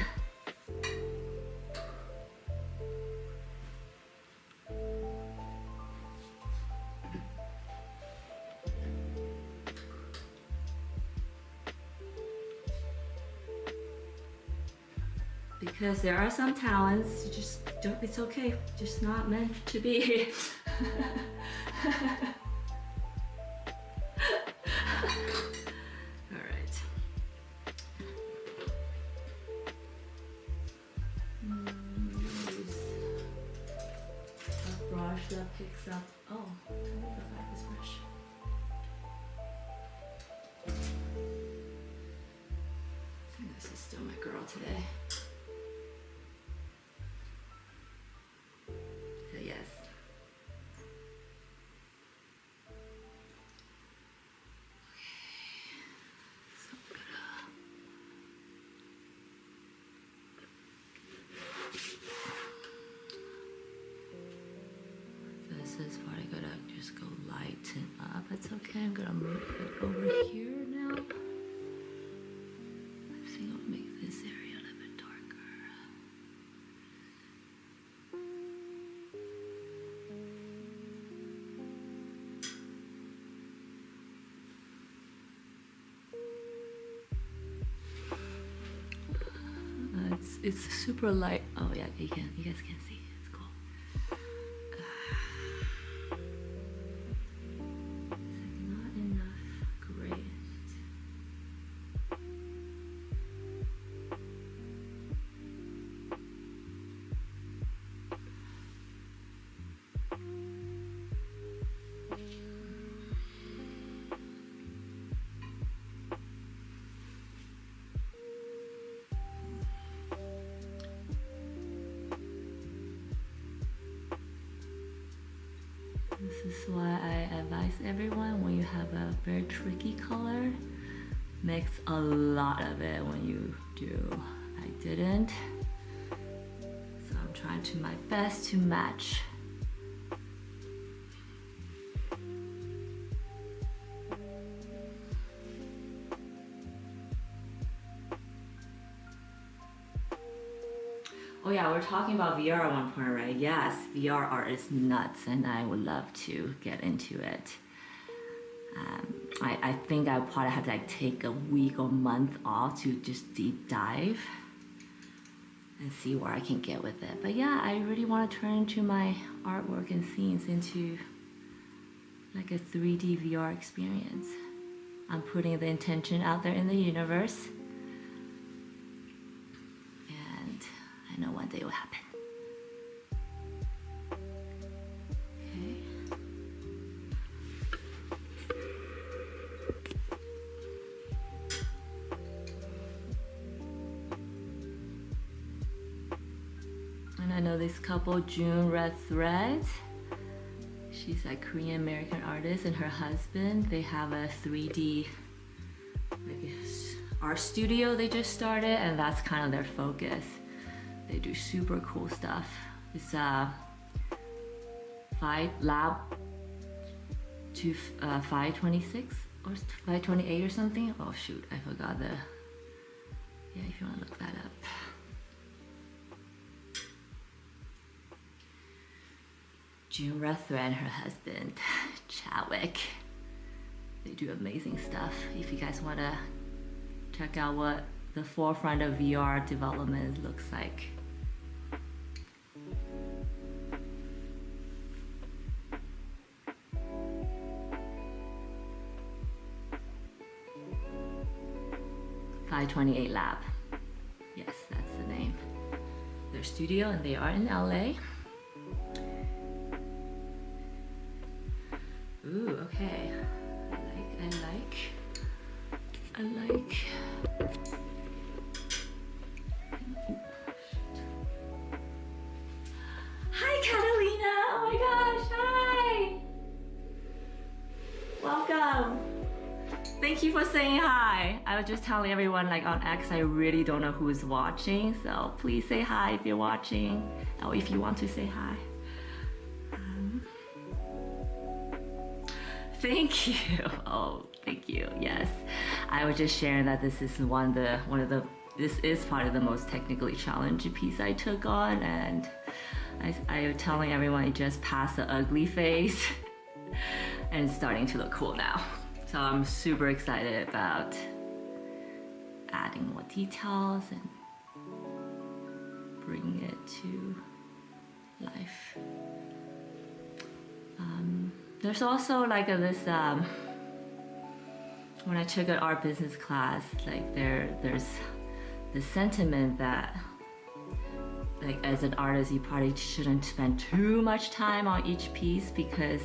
Because there are some talents, you just don't, it's okay, just not meant to be. All right. Use that picks up. Oh, totally forgot this brush. I think this is still my girl today. So yes. This is what I gotta just go lighten up. It's okay, I'm gonna move it over here now. I think I'll make this area a little bit darker. It's super light. Oh yeah, you guys can see. It's cool. Not enough gray. This is why I advise everyone when you have a very tricky color, mix a lot of it when you do. I didn't, so I'm trying to my best to match. Oh yeah, we're talking about VR at one point, right? Yes, VR art is nuts and I would love to get into it. I think I probably have to like take a week or month off to just deep dive and see where I can get with it. But yeah, I really want to turn into my artwork and scenes into like a 3D VR experience. I'm putting the intention out there in the universe. I know one day it will happen. Okay. And I know this couple, June Red Thread. She's a Korean American artist, and her husband, they have a 3D art studio they just started, and that's kind of their focus. They do super cool stuff. It's lab to 526 or 528 or something. Oh shoot, I forgot the. Yeah, if you want to look that up. June Rethra and her husband, Chadwick. They do amazing stuff. If you guys want to check out what the forefront of VR development looks like. .528 Lab. Yes, that's the name. Their studio, and they are in LA. Ooh, okay. I like. Hi, Catalina! Oh my gosh, hi! Welcome! Thank you for saying hi. I was just telling everyone, like on X, I really don't know who's watching, so please say hi if you're watching, or if you want to say hi. Thank you. Oh, thank you. Yes, I was just sharing that this is this is part of the most technically challenging piece I took on, and I was telling everyone it just passed the ugly phase and it's starting to look cool now. So I'm super excited about adding more details and bringing it to life. There's also like this, when I took an art business class, like there's the sentiment that like as an artist, you probably shouldn't spend too much time on each piece, because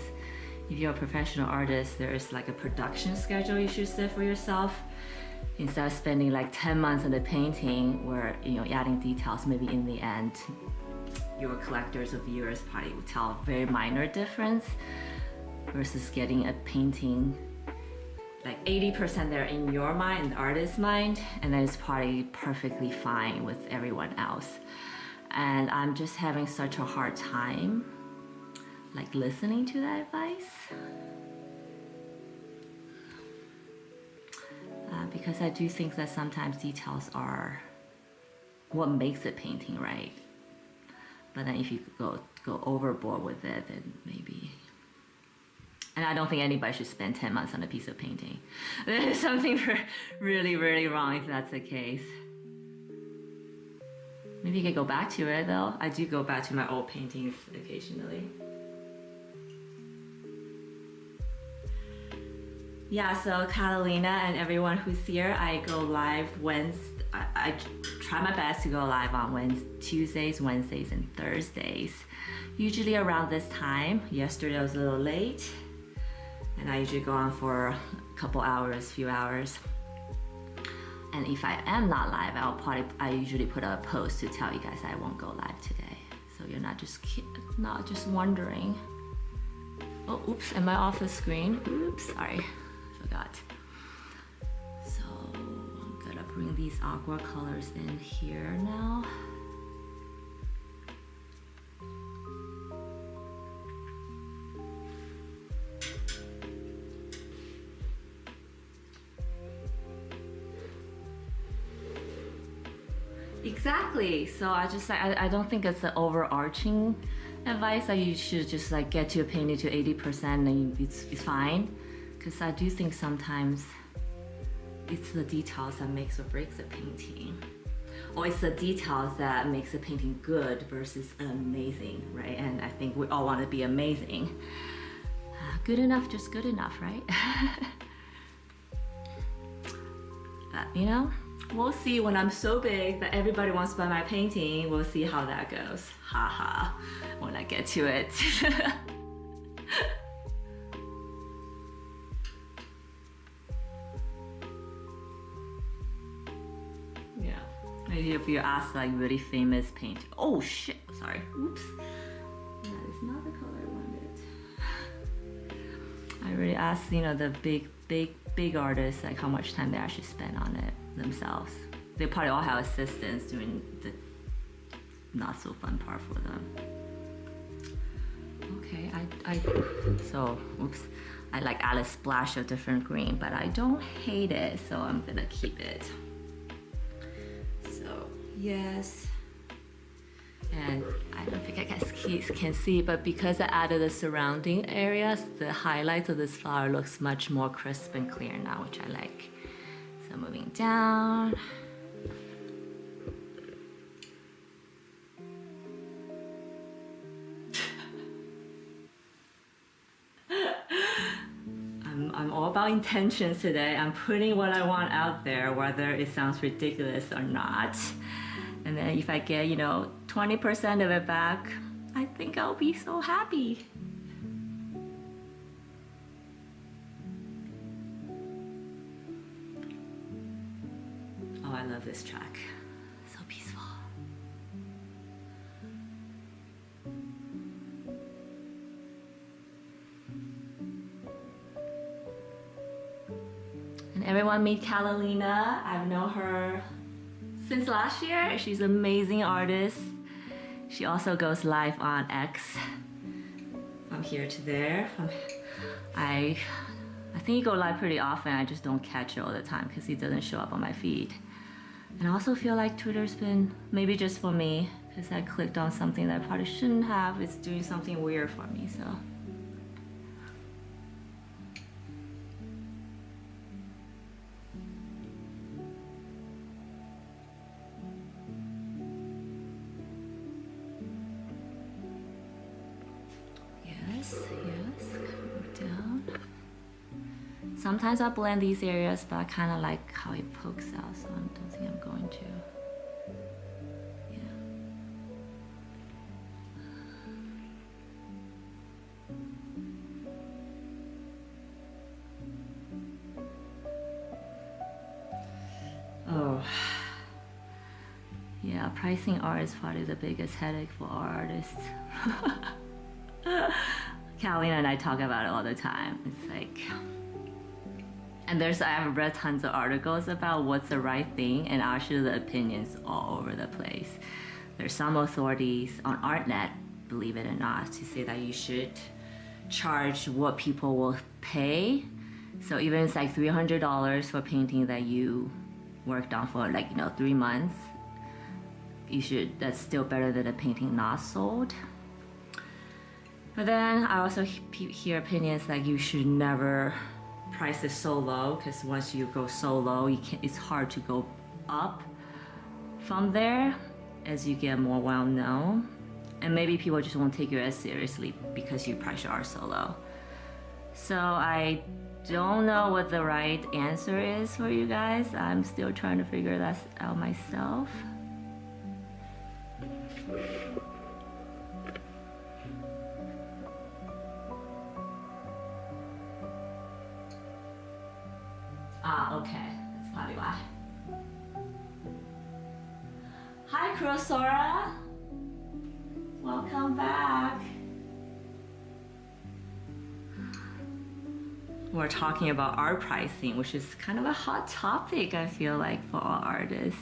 if you're a professional artist, there's like a production schedule you should set for yourself. Instead of spending like 10 months on the painting, where adding details, maybe in the end, your collectors or viewers probably will tell a very minor difference, versus getting a painting like 80% there in your mind, in the artist's mind, and then it's probably perfectly fine with everyone else. And I'm just having such a hard time like listening to that advice, because I do think that sometimes details are what makes a painting, right? But then if you go overboard with it, then maybe. And I don't think anybody should spend 10 months on a piece of painting. There's something really, really wrong if that's the case. Maybe you can go back to it though. I do go back to my old paintings occasionally. Yeah, so Catalina and everyone who's here, I go live Wednesday. I try my best to go live on Tuesdays, Wednesdays, and Thursdays. Usually around this time. Yesterday I was a little late. And I usually go on for a couple hours, few hours. And if I am not live, I usually put a post to tell you guys I won't go live today. So you're not just wondering. Oh, oops, am I off the screen? Oops, sorry, forgot. So I'm gonna bring these aqua colors in here now. Exactly. So I don't think it's an overarching advice that you should just like get to a painting to 80% and it's fine. Because I do think sometimes it's the details that makes or breaks a painting. Or it's the details that makes a painting good versus amazing, right? And I think we all want to be amazing. Good enough, just good enough, right? We'll see when I'm so big that everybody wants to buy my painting. We'll see how that goes. Haha, when I get to it. Yeah, maybe if you ask like really famous painter. Oh shit, sorry, oops. That is not the color I wanted. I really asked, the big artists, like how much time they actually spend on it themselves. They probably all have assistants doing the not so fun part for them. Okay, oops. I like add a splash of different green, but I don't hate it, so I'm gonna keep it. So, yes. And I don't think I can see, but because I added the surrounding areas, the highlights of this flower looks much more crisp and clear now, which I like. So moving down. I'm all about intentions today. I'm putting what I want out there, whether it sounds ridiculous or not. And then if I get, 20% of it back, I think I'll be so happy. Oh, I love this track. So peaceful. And everyone meet Catalina. I've known her since last year. She's an amazing artist. She also goes live on X. From here to there. I think you go live pretty often. I just don't catch it all the time because he doesn't show up on my feed. And I also feel like Twitter's been, maybe just for me, because I clicked on something that I probably shouldn't have. It's doing something weird for me, so. Yes, come down. Sometimes I blend these areas, but I kind of like how it pokes out, so I don't think I'm going to. Yeah. Yeah, pricing art is probably the biggest headache for artists. Carolina and I talk about it all the time. It's like, and I have read tons of articles about what's the right thing, and actually the opinions all over the place. There's some authorities on ArtNet, believe it or not, to say that you should charge what people will pay. So even if it's like $300 for painting that you worked on for 3 months, that's still better than a painting not sold. But then I also hear opinions like you should never price it so low, because once you go so low, it's hard to go up from there as you get more well known. And maybe people just won't take you as seriously because you price your art so low. So I don't know what the right answer is for you guys. I'm still trying to figure that out myself. Okay, that's probably why. Hi, Kurosora. Welcome back. We're talking about art pricing, which is kind of a hot topic, I feel like, for all artists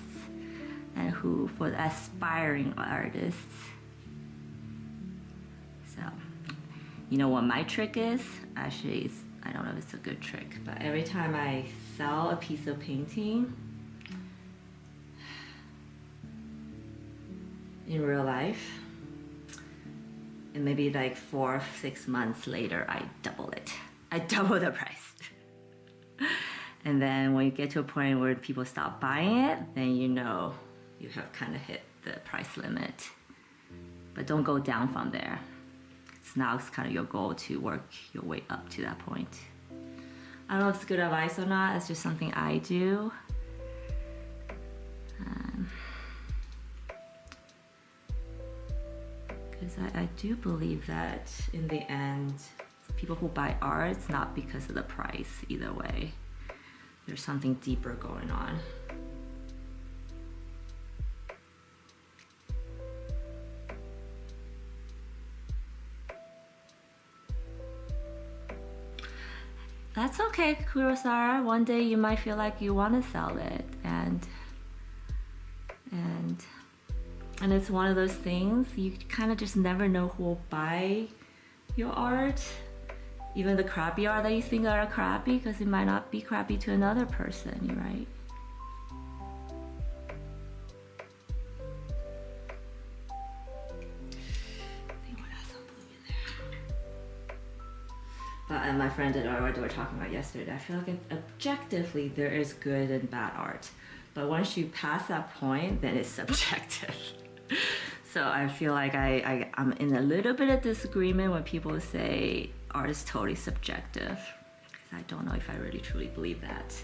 and for the aspiring artists. So, you know what my trick is? Actually, I don't know if it's a good trick, but every time I sell a piece of painting in real life, and maybe like 4 or 6 months later, I double it. I double the price. And then when you get to a point where people stop buying it, then you know you have kind of hit the price limit. But don't go down from there. Now it's kind of your goal to work your way up to that point. I don't know if it's good advice or not. It's just something I do. Because I do believe that in the end, people who buy art, it's not because of the price either way. There's something deeper going on. That's okay, Kurosara. One day you might feel like you want to sell it, and it's one of those things you kind of just never know who will buy your art, even the crappy art that you think are crappy, because it might not be crappy to another person, right? And my friend and I were talking about yesterday, I feel like objectively there is good and bad art. But once you pass that point, then it's subjective. So I feel like I'm in a little bit of disagreement when people say art is totally subjective. Because I don't know if I really truly believe that.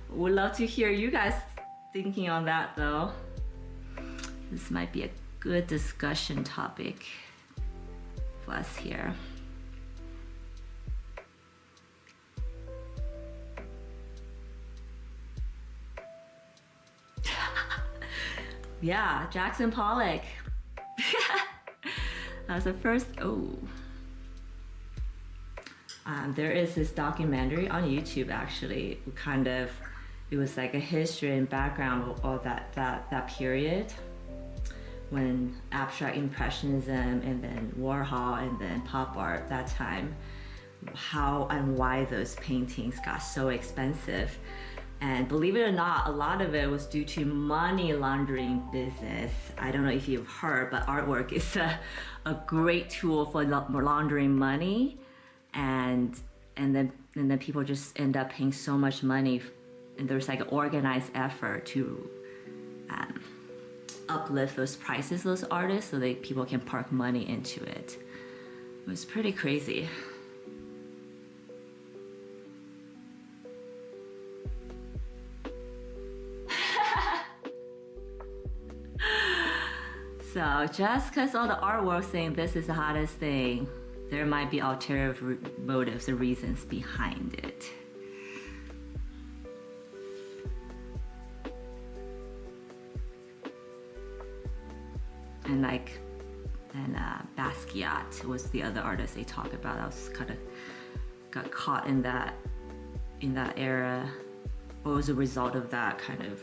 Would love to hear you guys thinking on that though. This might be a good discussion topic for us here. Yeah, Jackson Pollock. That was the first. There is this documentary on YouTube actually. It was like a history and background of all that period when abstract impressionism and then Warhol and then pop art that time, how and why those paintings got so expensive. And believe it or not, a lot of it was due to money laundering business. I don't know if you've heard, but artwork is a great tool for laundering money. And then people just end up paying so much money. And there's like an organized effort to uplift those prices, those artists, so that people can park money into it. It was pretty crazy. So just because all the artwork saying this is the hottest thing, there might be ulterior motives or reasons behind it. and like, and Basquiat was the other artist they talk about. I was kind of got caught in that era. What was a result of that kind of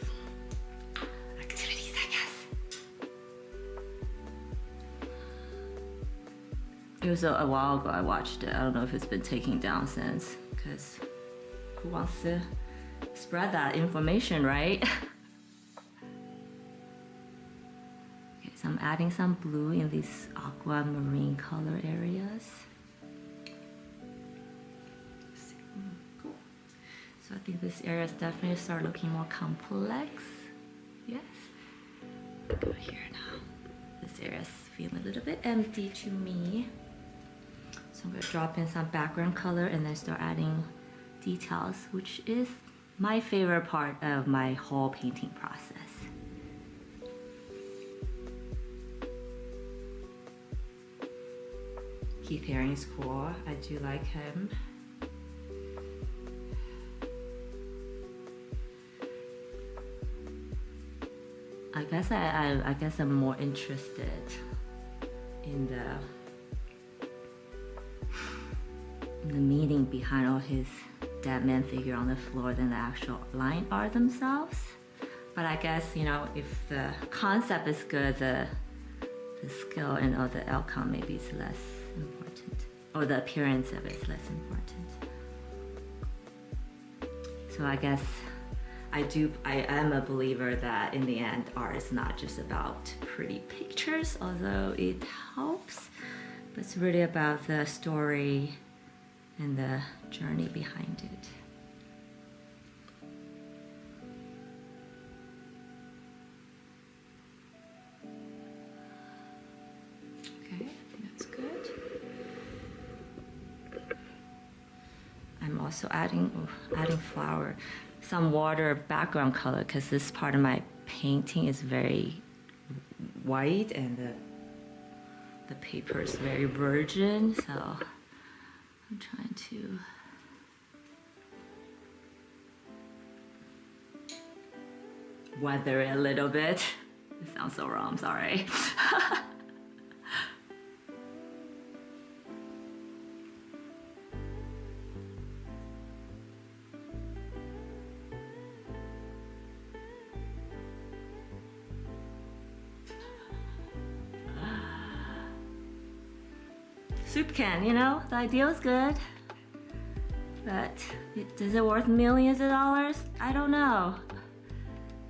activities, I guess. It was a while ago I watched it. I don't know if it's been taken down since, because who wants to spread that information, right? Okay, so I'm adding some blue in these aquamarine color areas. Cool. So I think this area is definitely start looking more complex. Yes. Go here now. This area is feeling a little bit empty to me. So I'm going to drop in some background color and then start adding details, which is my favorite part of my whole painting process. Keith Haring's cool. I do like him. I guess I'm more interested in the meaning behind all his dead man figure on the floor than the actual line art themselves. But I guess, you know, if the concept is good, the skill and all the outcome maybe is less important, or the appearance of it is less important. So I guess I am a believer that in the end art is not just about pretty pictures, although it helps, but it's really about the story and the journey behind it. Okay, I think that's good. I'm also adding flower, some water background color, because this part of my painting is very white and the paper is very virgin, so I'm trying to weather it a little bit. It sounds so wrong, I'm sorry. Soup can, you know, the idea was good, but is it worth millions of dollars? I don't know.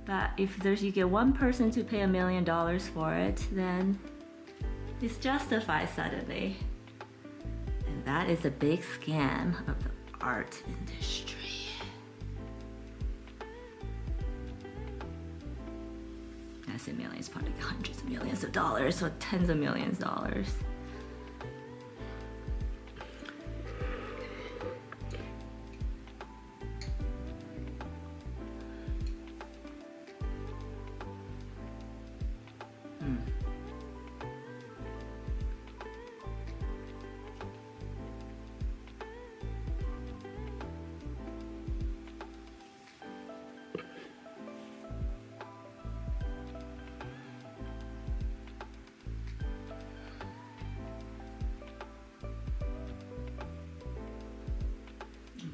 But if you get one person to pay $1 million for it, then it's justified suddenly. And that is a big scam of the art industry. I say millions, probably hundreds of millions of dollars, or tens of millions of dollars.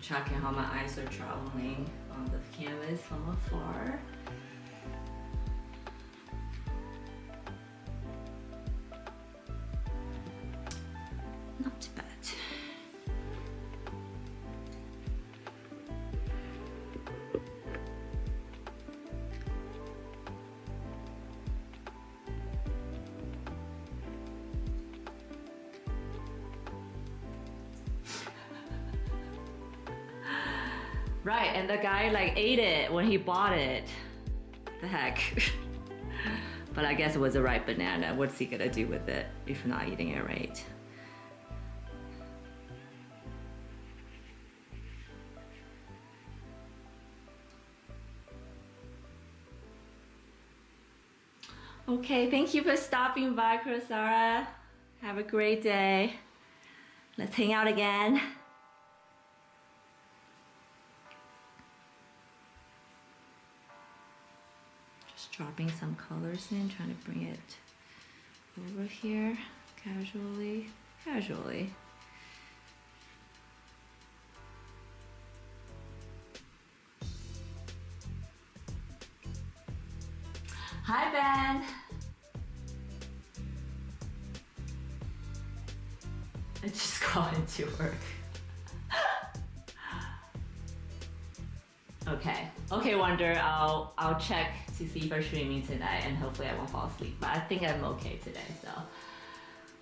Tracking how my eyes are traveling on the canvas from afar. Not too bad. Right, and the guy like ate it when he bought it. The heck. But I guess it was a ripe banana. What's he gonna do with it if not eating it right? Okay, thank you for stopping by, Kurosara. Have a great day. Let's hang out again. Dropping some colors in, trying to bring it over here casually. Hi, Ben. I just got into work. Okay, Wonder. I'll check to see if I'm streaming tonight, and hopefully I won't fall asleep. But I think I'm okay today, so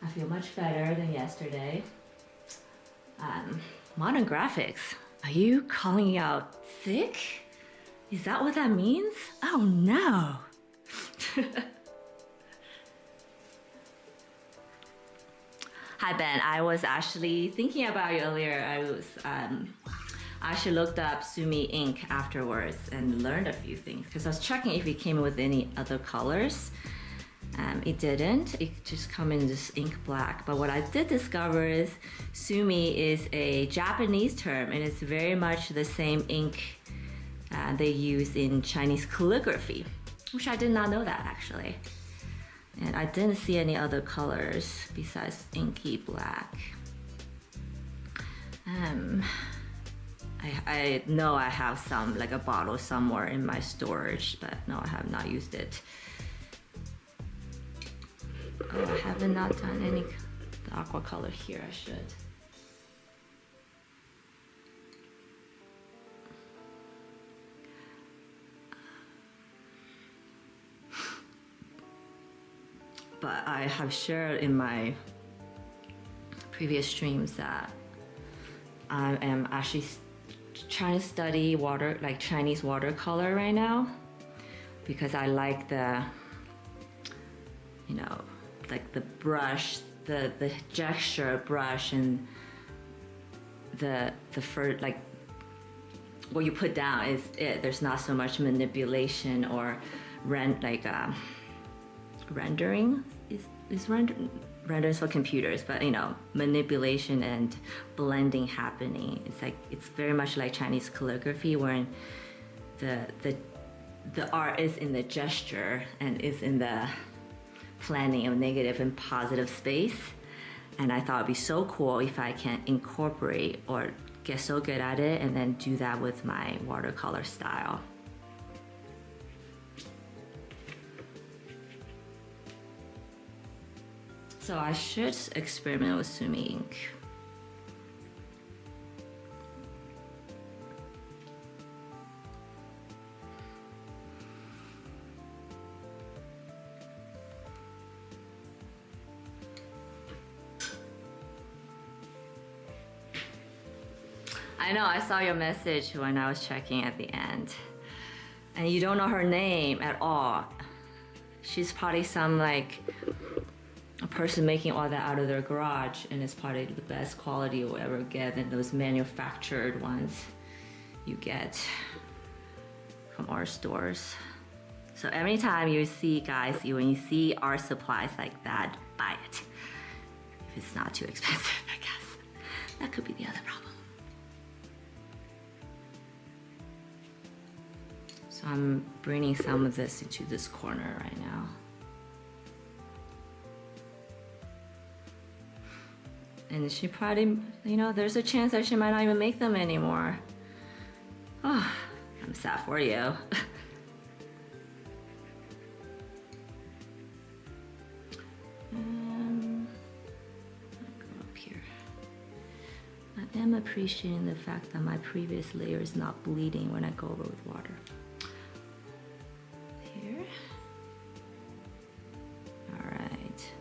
I feel much better than yesterday. Modern graphics. Are you calling out sick? Is that what that means? Oh no. Hi Ben, I was actually thinking about you earlier. I actually looked up Sumi ink afterwards and learned a few things because I was checking if it came with any other colors. It didn't. It just come in this ink black. But what I did discover is Sumi is a Japanese term, and it's very much the same ink they use in Chinese calligraphy, which I did not know that actually. And I didn't see any other colors besides inky black. I know I have some, like a bottle somewhere in my storage, but no, I have not used it. Oh, I haven't not done any aqua color here. I should. But I have shared in my previous streams that I am actually trying to study Chinese watercolor right now, because I like the, you know, like the brush, the gesture brush, and the first, like what you put down is it. There's not so much manipulation or rendering is rendering for computers, but you know, manipulation and blending happening. It's very much like Chinese calligraphy, where the art is in the gesture and is in the planning of negative and positive space. And I thought it'd be so cool if I can incorporate or get so good at it and then do that with my watercolor style. So I should experiment with Sumi ink. I know, I saw your message when I was checking at the end. And you don't know her name at all. She's probably some like a person making all that out of their garage, and it's probably the best quality you'll ever get than those manufactured ones you get from our stores. So every time you see, guys, when you see art supplies like that, buy it. If it's not too expensive, I guess. That could be the other problem. So I'm bringing some of this into this corner right now. And she probably, you know, there's a chance that she might not even make them anymore. Oh, I'm sad for you. Go up here. I am appreciating the fact that my previous layer is not bleeding when I go over with water. Here. All right.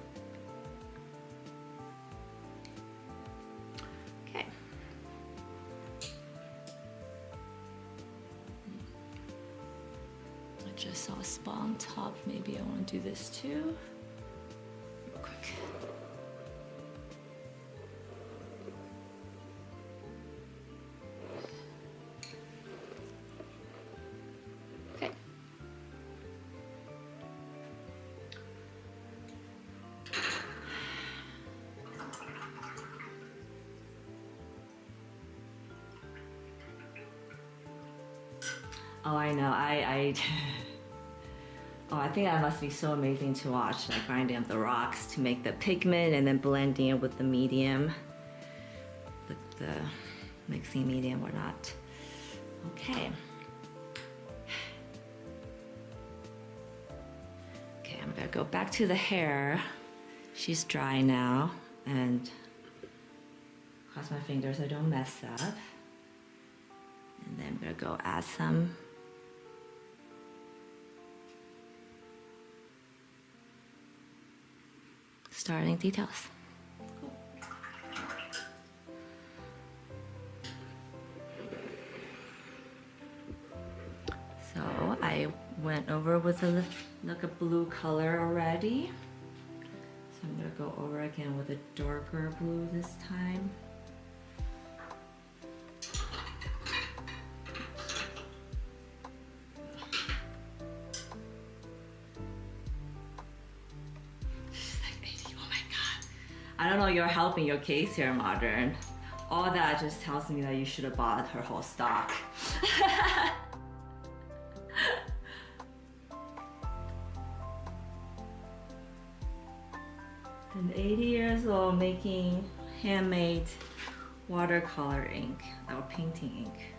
Just saw a spot on top. Maybe I want to do this too. Real quick. Okay. Oh, I know. I Oh, I think that must be so amazing to watch, like grinding up the rocks to make the pigment and then blending it with the medium, the mixing medium or not. Okay. Okay, I'm gonna go back to the hair. She's dry now, and cross my fingers I don't mess up. And then I'm gonna go add some starting details. Cool. So I went over with a like a blue color already. So I'm gonna go over again with a darker blue this time. I don't know, you're helping your case here, Modern. All that just tells me that you should have bought her whole stock. I'm 80 years old making handmade watercolor ink or painting ink.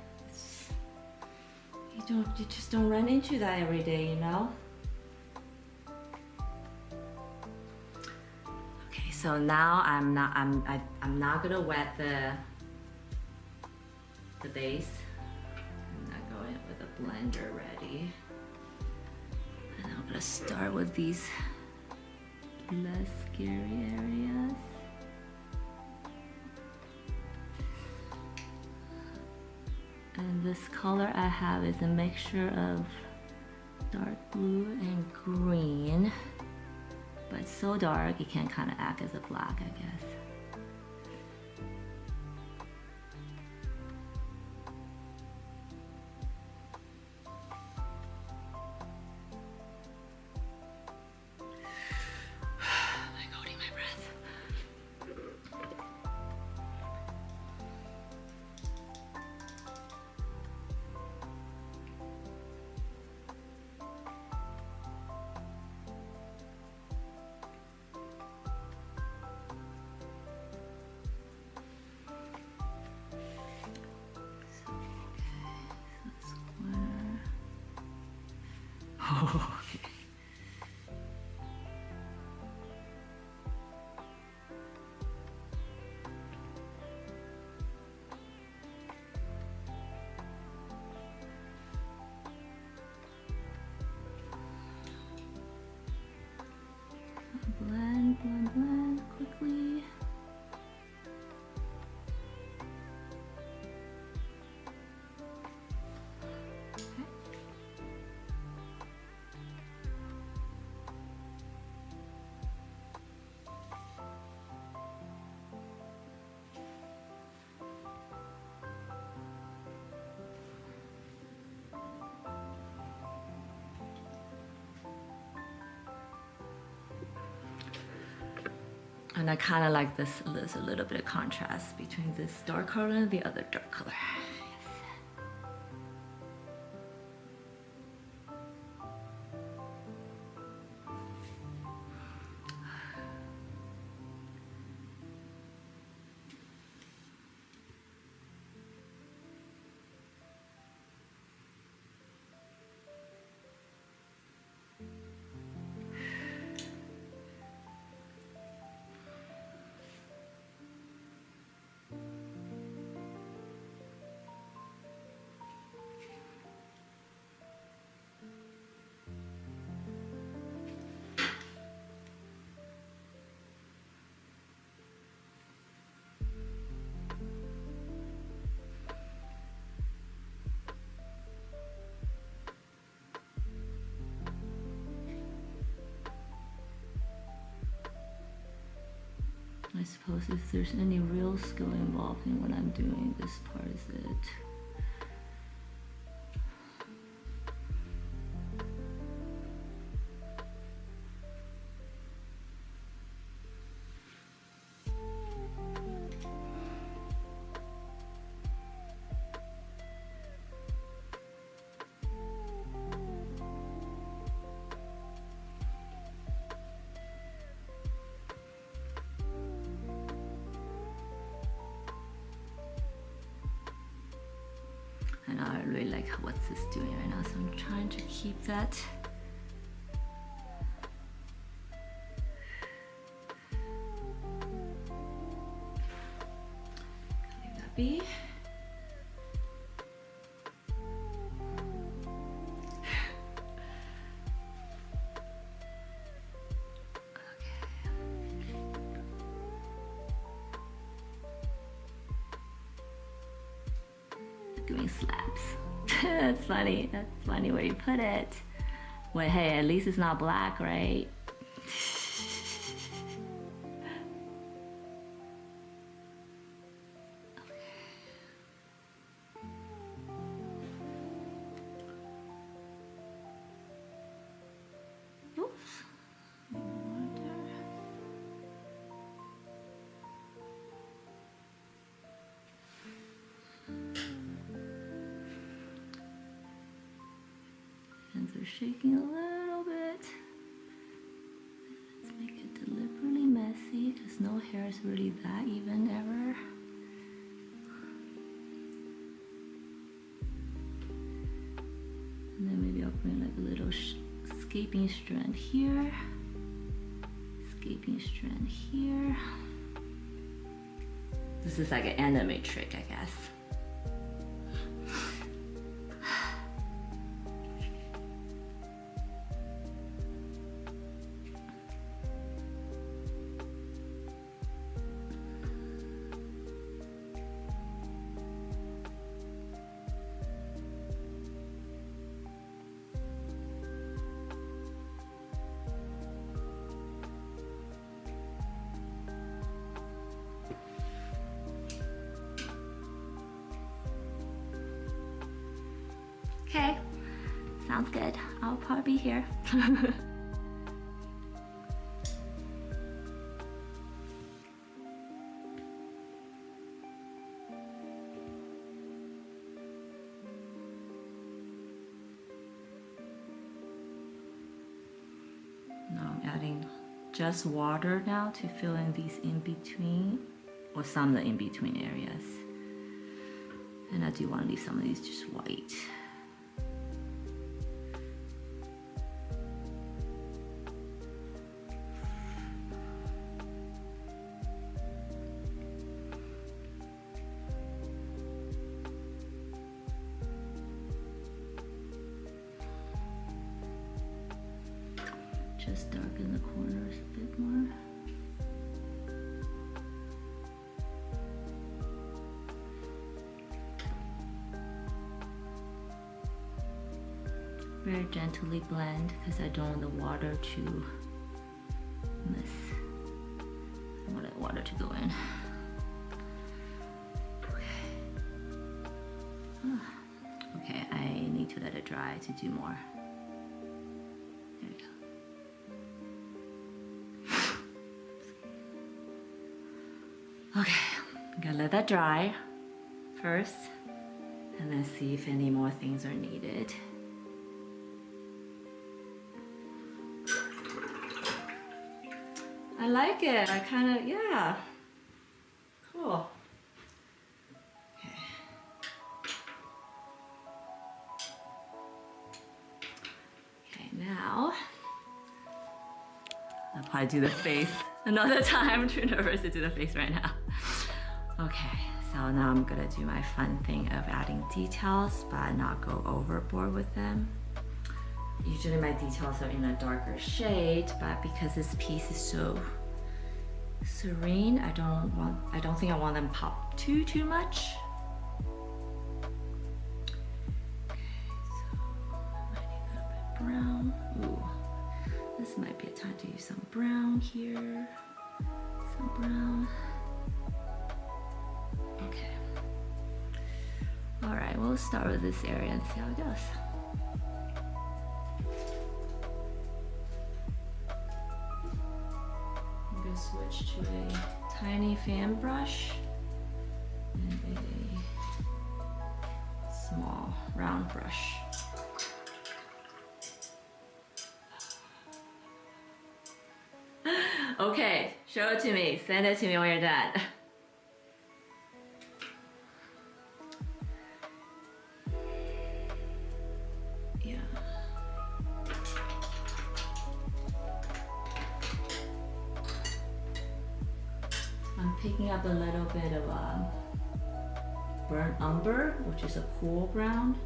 You just don't run into that every day, you know? So now I'm not gonna wet the base. I'm not going with a blender ready. And I'm gonna start with these less scary areas. And this color I have is a mixture of dark blue and green. But it's so dark, it can kind of act as a black, I guess. I'm holding my breath. Okay. Blend quickly. And I kind of like this, there's a little bit of contrast between this dark color and the other dark color. I suppose if there's any real skill involved in what I'm doing, this part is it. really like what's this doing right now, so I'm trying to keep that. Leave that be. Doing slabs. That's funny. That's funny where you put it. Well, hey, at least it's not black, right? Oops. Hands are shaking a little bit. Let's make it deliberately messy because no hair is really that even ever. And then maybe I'll bring like a little escaping strand here. Escaping strand here. This is like an anime trick, I guess. Okay, sounds good. I'll probably be here. Now I'm adding just water now to fill in these in between, or some of the in between areas. And I do want to leave some of these just white. Just darken the corners a bit more. Very gently blend because I don't want the water to miss. I want the water to go in. Okay. Okay, I need to let it dry to do more. There we go. Okay, I'm gonna let that dry first and then see if any more things are needed. I like it. I kind of, yeah. Cool. Okay. Okay, now I'll probably do the face another time. I'm too nervous to do the face right now. Okay, so now I'm gonna do my fun thing of adding details, but not go overboard with them. Usually my details are in a darker shade, but because this piece is so serene, I don't think I want them pop too much. Okay, so I might need a little bit brown. Ooh, this might be a time to use some brown here. Some brown. Okay. All right, we'll start with this area and see how it goes. I'm gonna switch to a tiny fan brush and a small round brush. Okay, show it to me. Send it to me when you're done. picking up a little bit of burnt umber, which is a cool brown.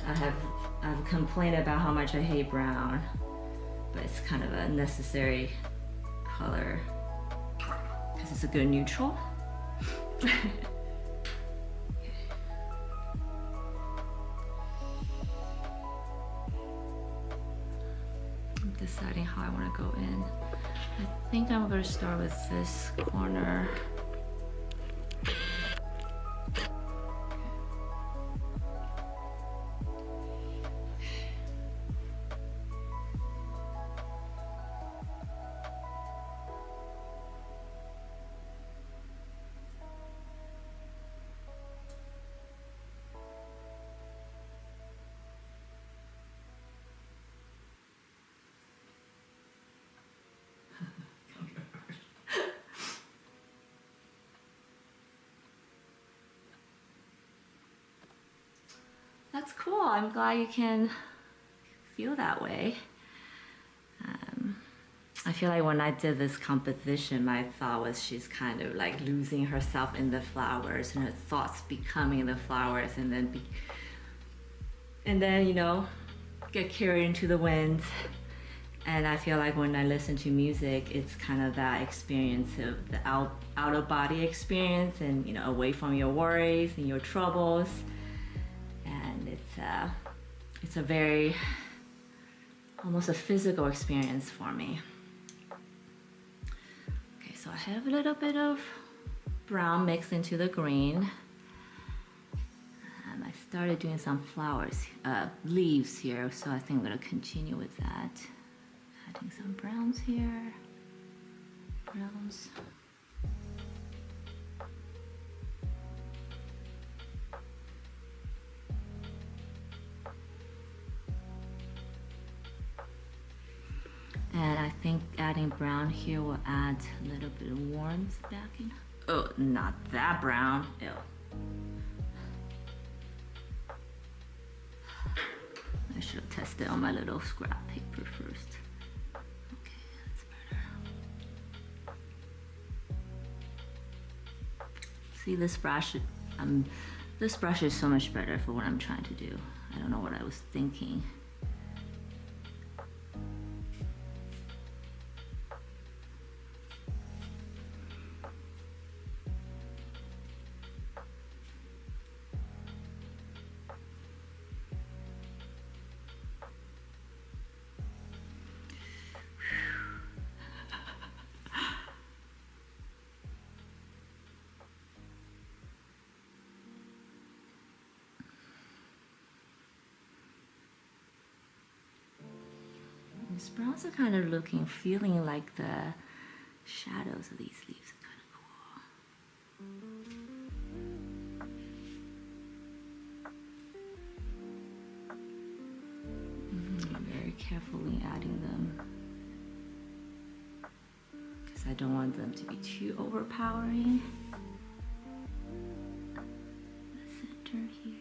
I've complained about how much I hate brown, but it's kind of a necessary color because it's a good neutral. I'm deciding how I want to go in. I think I'm going to start with this corner. That's cool. I'm glad you can feel that way. I feel like when I did this composition, my thought was she's kind of like losing herself in the flowers and her thoughts becoming the flowers, and then you know, get carried into the wind. And I feel like when I listen to music, it's kind of that experience of the out of body experience, and you know, away from your worries and your troubles. And it's a very, almost a physical experience for me. Okay, so I have a little bit of brown mixed into the green. I started doing some flowers, leaves here, so I think I'm gonna continue with that. Adding some browns here, browns. And I think adding brown here will add a little bit of warmth back in. Oh, not that brown. Ew. I should have tested on my little scrap paper first. Okay, that's better. See, this brush is so much better for what I'm trying to do. I don't know what I was thinking. These browns are kind of feeling like the shadows of these leaves are kind of cool. I'm very carefully adding them because I don't want them to be too overpowering. The center here.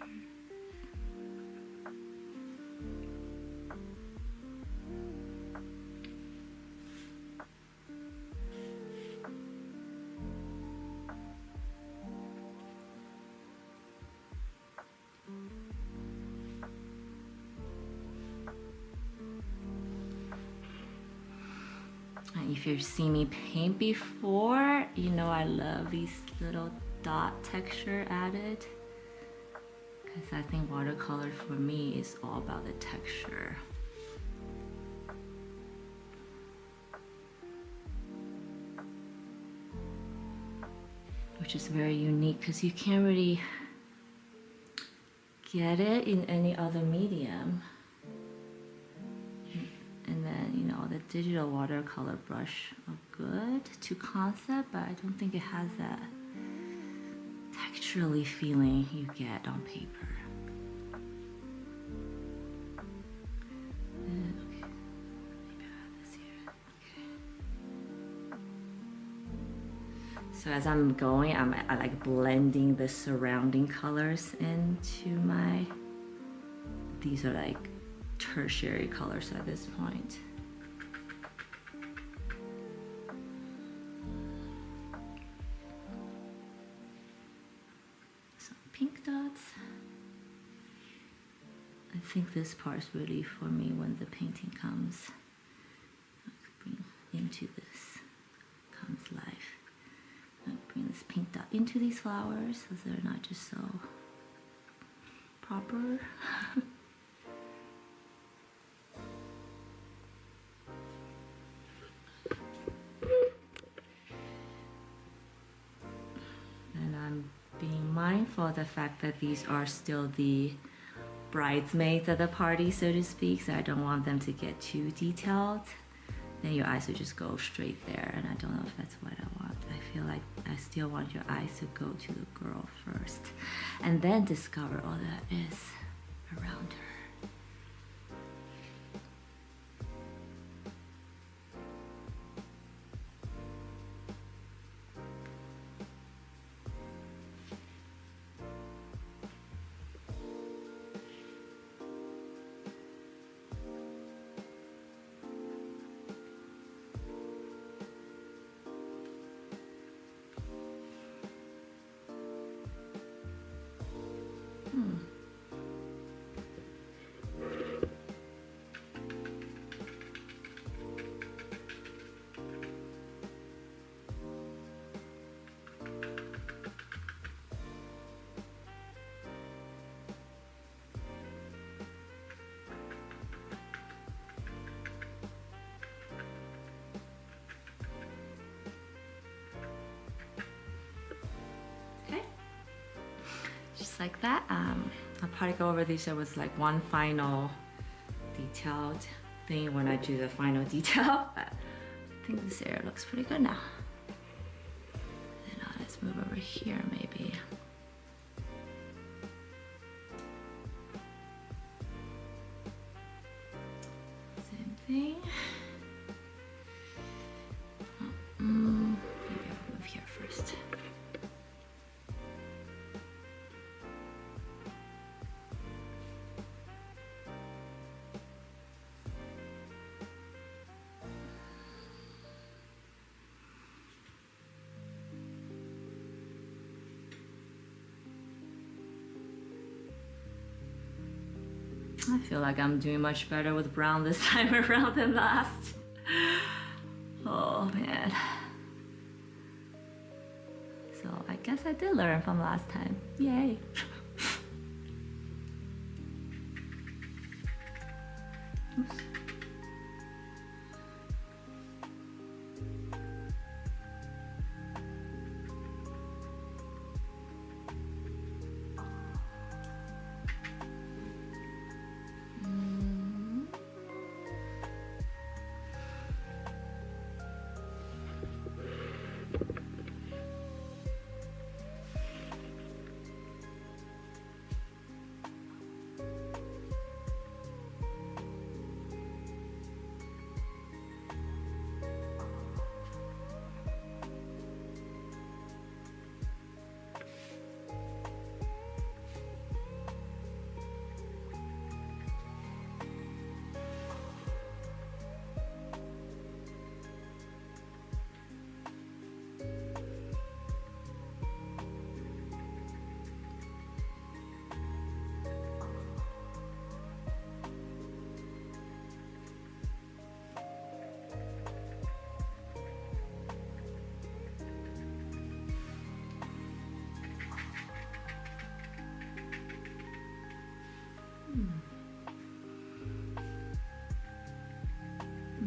If you've seen me paint before, you know I love these little dot texture added, because I think watercolor for me is all about the texture. Which is very unique because you can't really get it in any other medium. And then, you know, the digital watercolor brush are good to concept, but I don't think it has that texturally feeling you get on paper. Okay, maybe I have this here. Okay. So as I'm going, I like blending the surrounding colors into my, these are like tertiary colors at this point. think this part is really for me when the painting comes. Bring into this, comes life. Bring this pink dot into these flowers so they're not just so proper. And I'm being mindful of the fact that these are still the bridesmaids at the party, so to speak, so I don't want them to get too detailed. Then your eyes will just go straight there, and I don't know if that's what I want. I feel like I still want your eyes to go to the girl first, and then discover all that is around her. Just like that. I'll probably go over these with like one final detailed thing when I do the final detail. But I think this area looks pretty good now. And now let's move over here maybe. Same thing. Maybe I'll move here first. I feel like I'm doing much better with brown this time around than last. Oh man. So I guess I did learn from last time. Yay. Oops.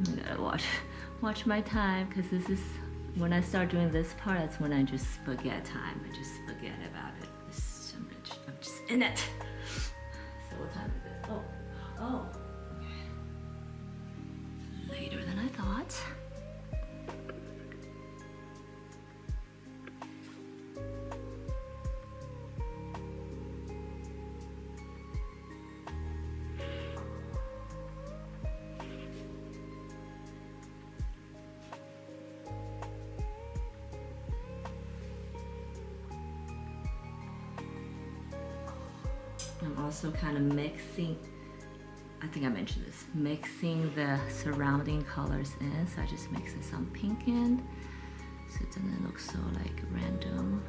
I gotta watch my time, because this is when I start doing this part, that's when I just forget time. I just forget about it. I'm just in it. So what time is it? Oh, okay. Later than I thought. I'm also kind of mixing, I think I mentioned this, mixing the surrounding colors in. So I just mix some pink in, so it doesn't look so like random.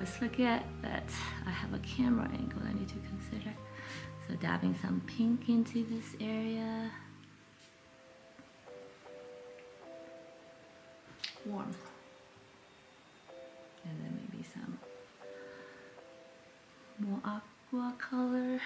always forget that I have a camera angle I need to consider. So dabbing some pink into this area. Warm. And then maybe some more aqua color.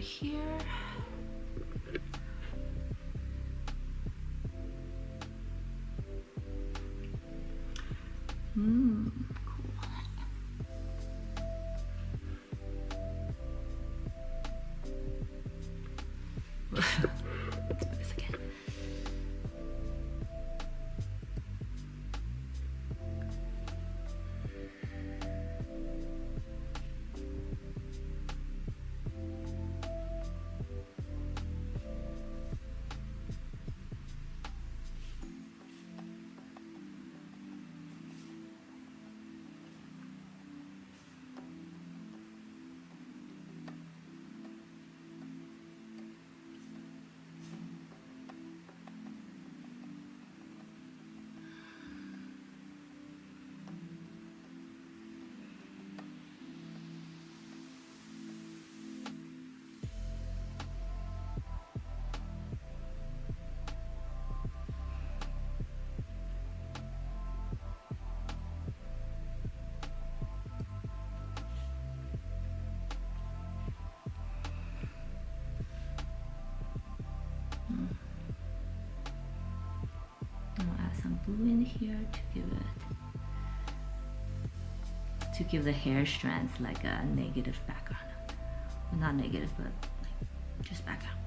Here. Cool. Let's do this again. I'll add some blue in here to give the hair strands like a negative background. Well, not negative, but like just background.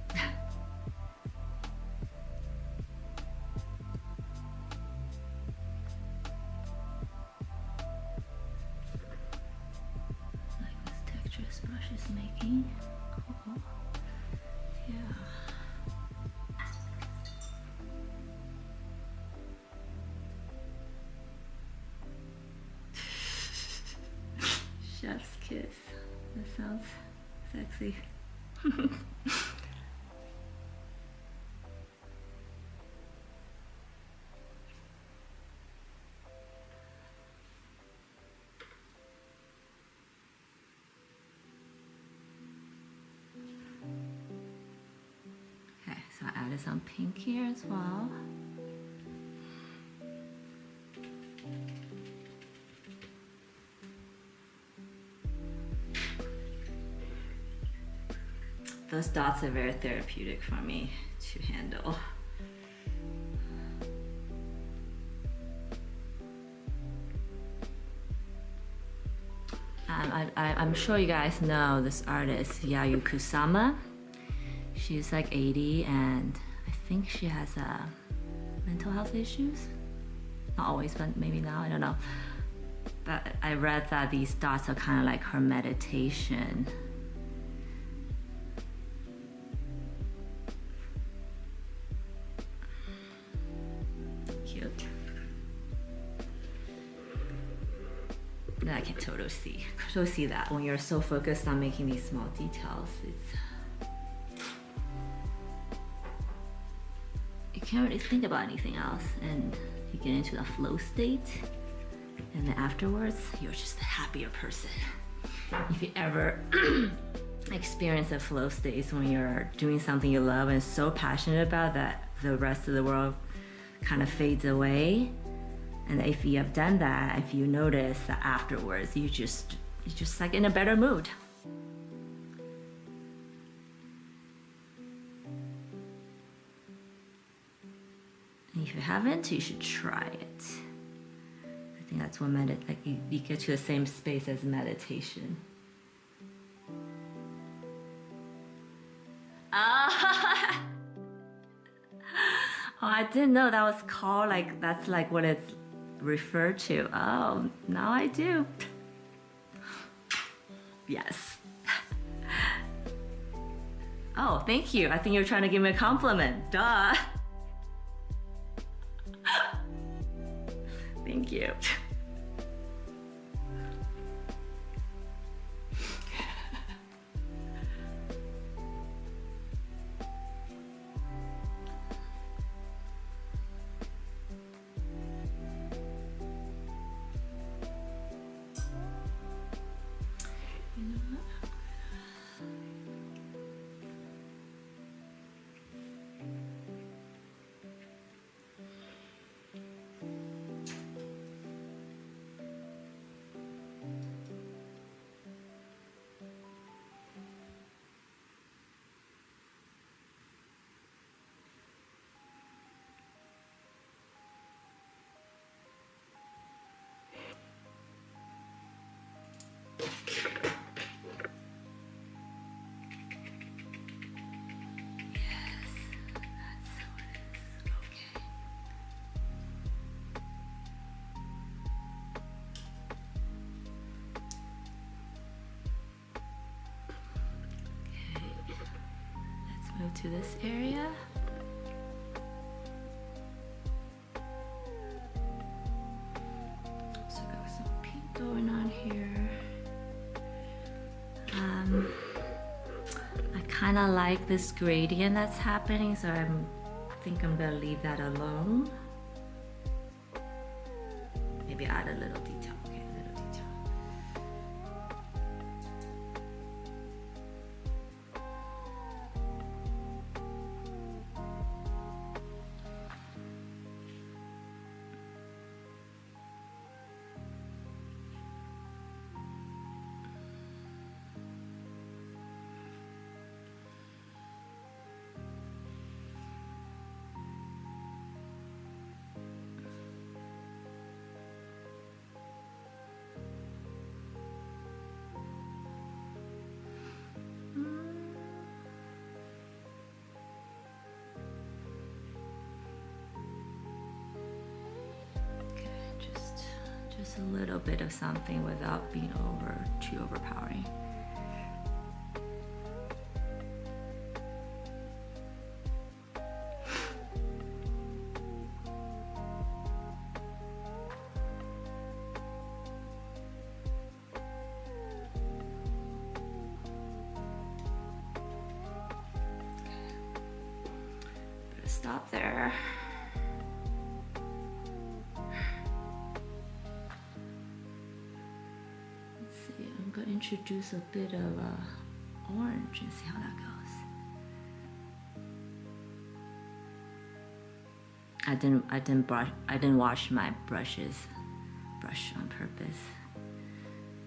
Like this texture this brush is making. Cool. Yeah. Chef's kiss. That sounds sexy. Okay, so I added some pink here as well. Those dots are very therapeutic for me to handle. I'm sure you guys know this artist, Yayoi Kusama. She's like 80 and I think she has mental health issues. Not always, but maybe now, I don't know. But I read that these dots are kind of like her meditation. Cute. And I can totally see that when you're so focused on making these small details, you can't really think about anything else, and you get into the flow state, and then afterwards you're just a happier person. If you ever experience a flow state when you're doing something you love and so passionate about that the rest of the world kind of fades away, and if you have done that, if you notice that afterwards you're just like in a better mood. And if you haven't, you should try it. I think that's what like you get to the same space as meditation. Oh, I didn't know that was called like, that's like what it's referred to. Oh, now I do. Yes. Oh, thank you. I think you're trying to give me a compliment. Duh. Thank you. Move to this area. So got some pink going on here. I kind of like this gradient that's happening, so I think I'm gonna leave that alone. Maybe add a little detail. Okay, a little detail. Just a little bit of something without being too overpowering. Stop there. I'm going to introduce a bit of orange and see how that goes. I didn't wash my brush on purpose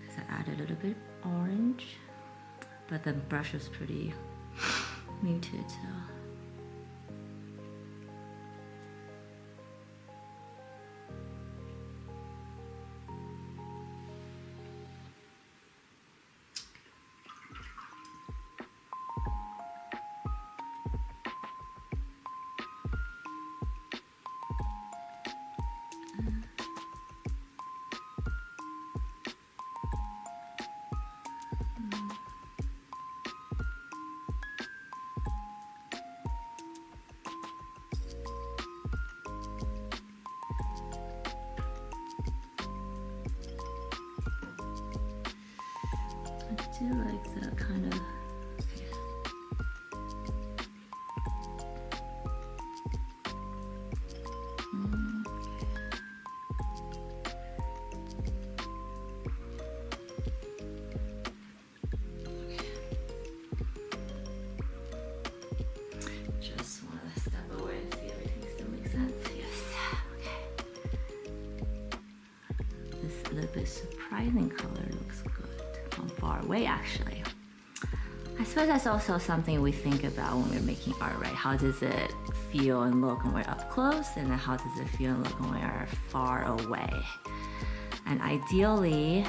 because I added a little bit orange, but the brush was pretty muted, so. I do like that kind of. Just want to step away and see everything still makes sense. Yes. Okay. This little bit surprising color looks good. From far away, actually. I suppose that's also something we think about when we're making art, right? How does it feel and look when we're up close, and then how does it feel and look when we're far away? And ideally,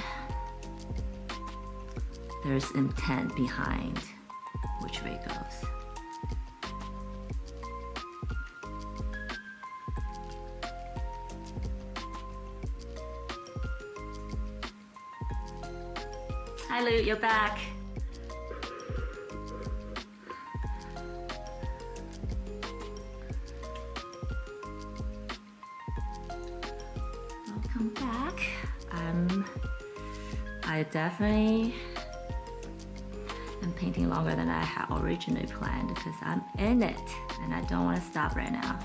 there's intent behind which way it goes. Hi Lou, you're back. welcome back. I definitely am painting longer than I had originally planned because I'm in it and I don't want to stop right now.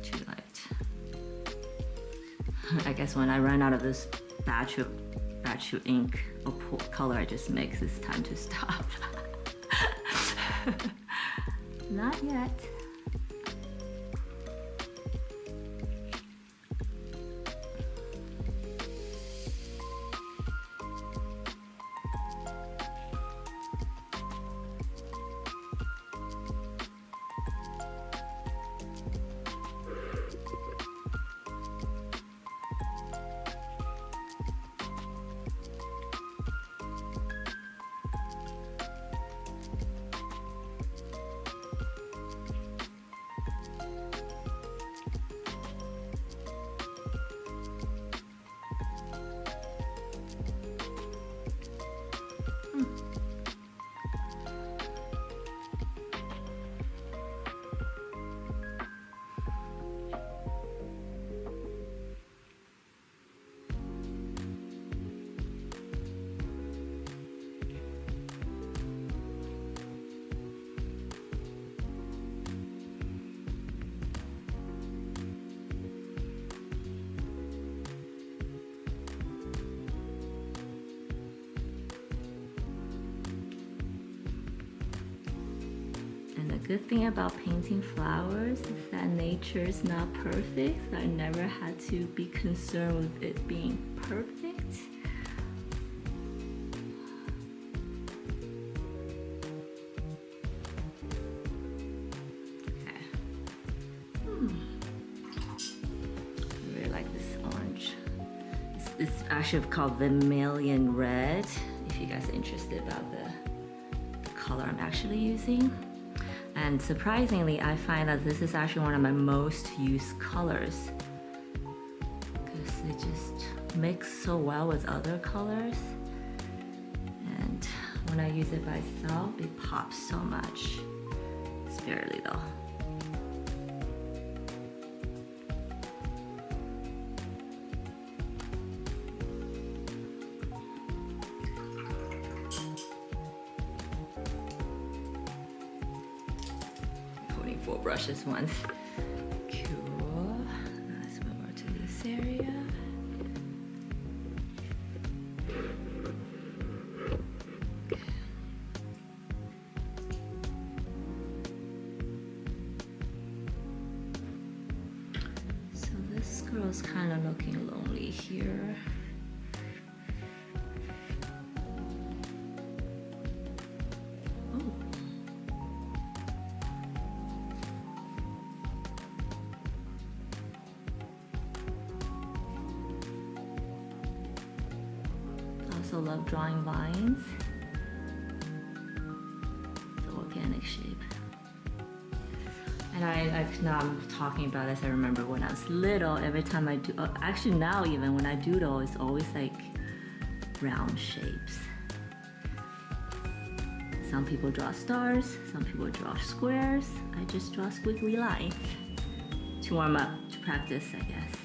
Too light. I guess when I run out of this batch of ink or color I just mix, it's time to stop. Not yet. The good thing about painting flowers is that nature is not perfect. I never had to be concerned with it being perfect. Okay. I really like this orange. It's actually called vermilion red, if you guys are interested about the color I'm actually using. And surprisingly, I find that this is actually one of my most used colors because it just mix so well with other colors. And when I use it by itself, it pops so much. Sparingly though. Four brushes once. Cool. Now let's move on to this area. So this girl's kind of looking lonely here. Also love drawing vines. The organic shape. And now I'm talking about this, I remember when I was little, every time I do, actually now even when I doodle, it's always like round shapes. Some people draw stars, some people draw squares. I just draw squiggly lines to warm up, to practice, I guess.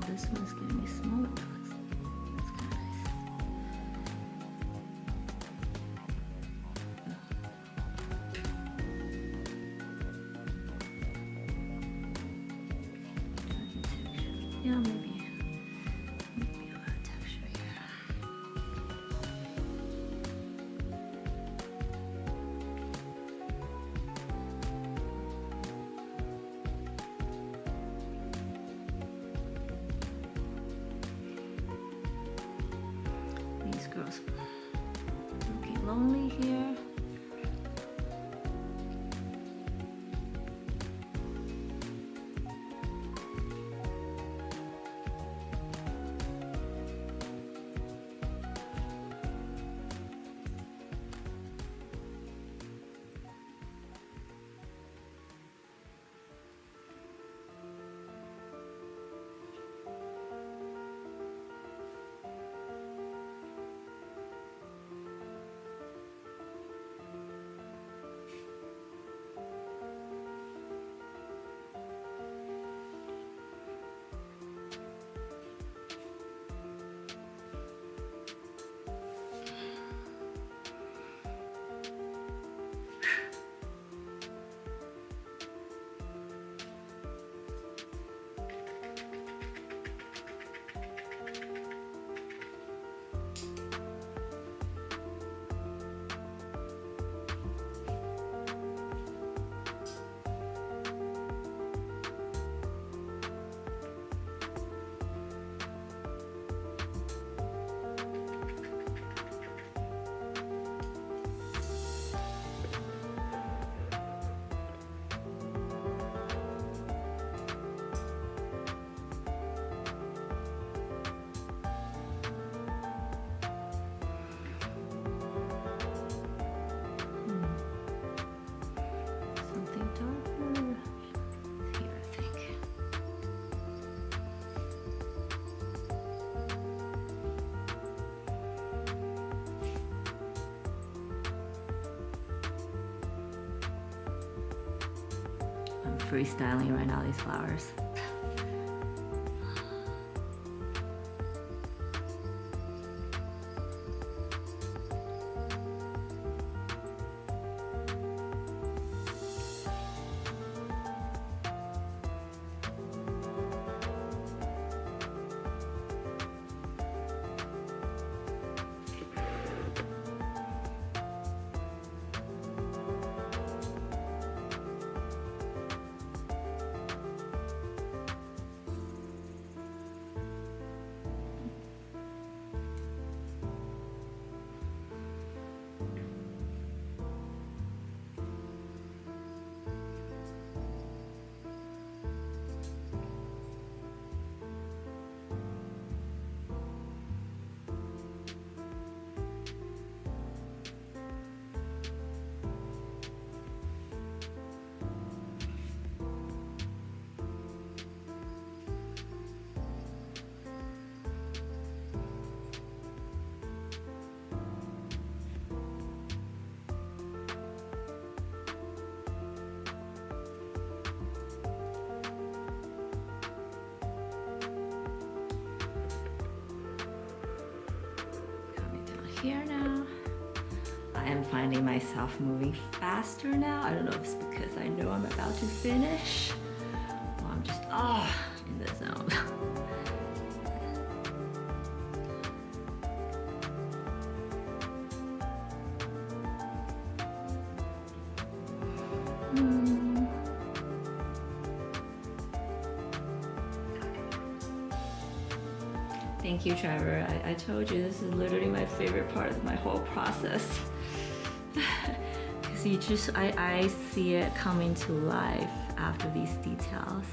This one's giving me smaller dots. That's kind of nice. Yeah, maybe a lot of texture here. only here. Something darker here, I think. I'm freestyling right now, these flowers. Here now. I am finding myself moving faster now. I don't know if it's because I know I'm about to finish, or I'm just in the zone. Thank you, Trevor. I told you this is literally my favorite part of my whole process. Because I see it coming to life after these details.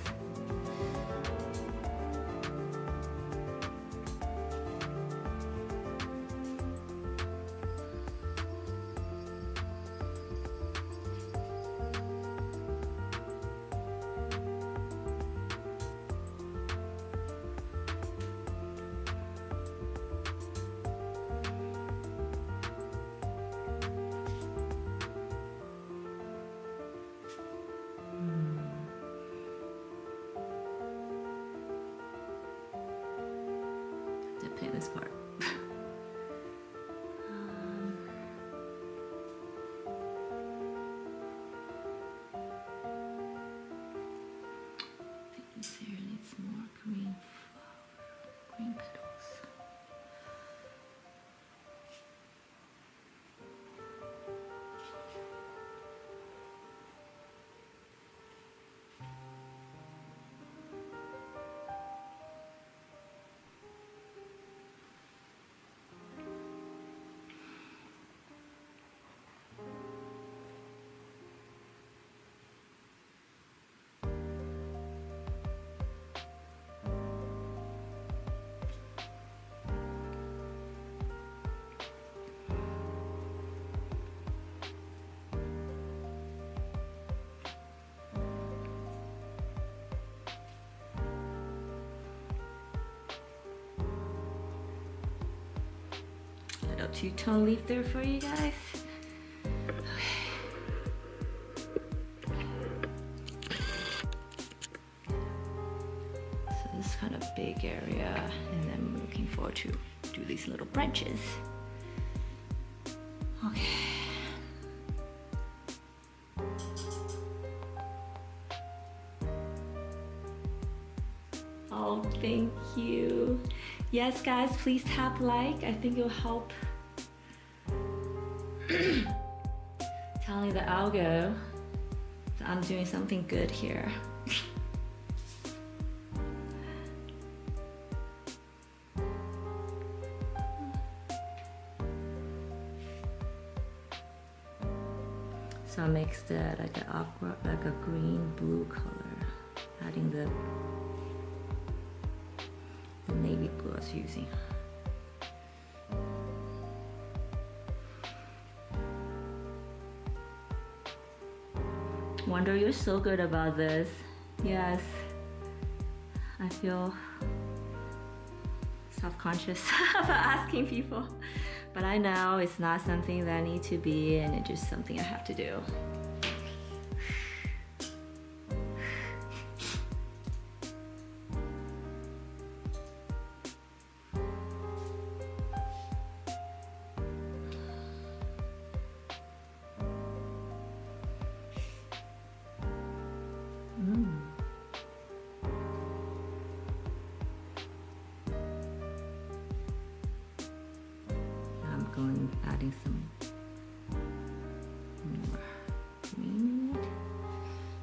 To paint this part. I think this area needs more green flower, green petals. two-tone leaf there for you guys. So this is kind of big area, and then I'm looking forward to do these little branches. Okay. Oh, thank you. Yes, guys, please tap like. I think it'll help telling the algo that I'm doing something good here. So I mixed it like an aqua, like a green blue color, adding the navy blue I was using. Wonder, you're so good about this. Yes, I feel self-conscious about asking people, but I know it's not something that I need to be, and it's just something I have to do. Adding some more green in it.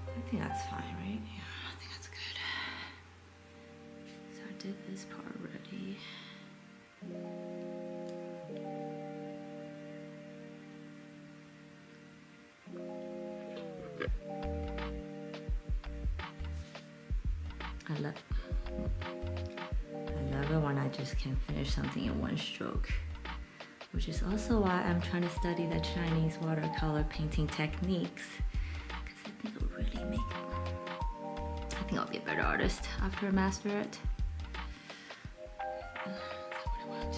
I think that's fine, right? Yeah, I think that's good. So I did this part already. I love it when I just can finish something in one stroke, which is also why I'm trying to study the Chinese watercolor painting techniques, because I think it'll really make it. I think I'll be a better artist after I master it. Is that what I want?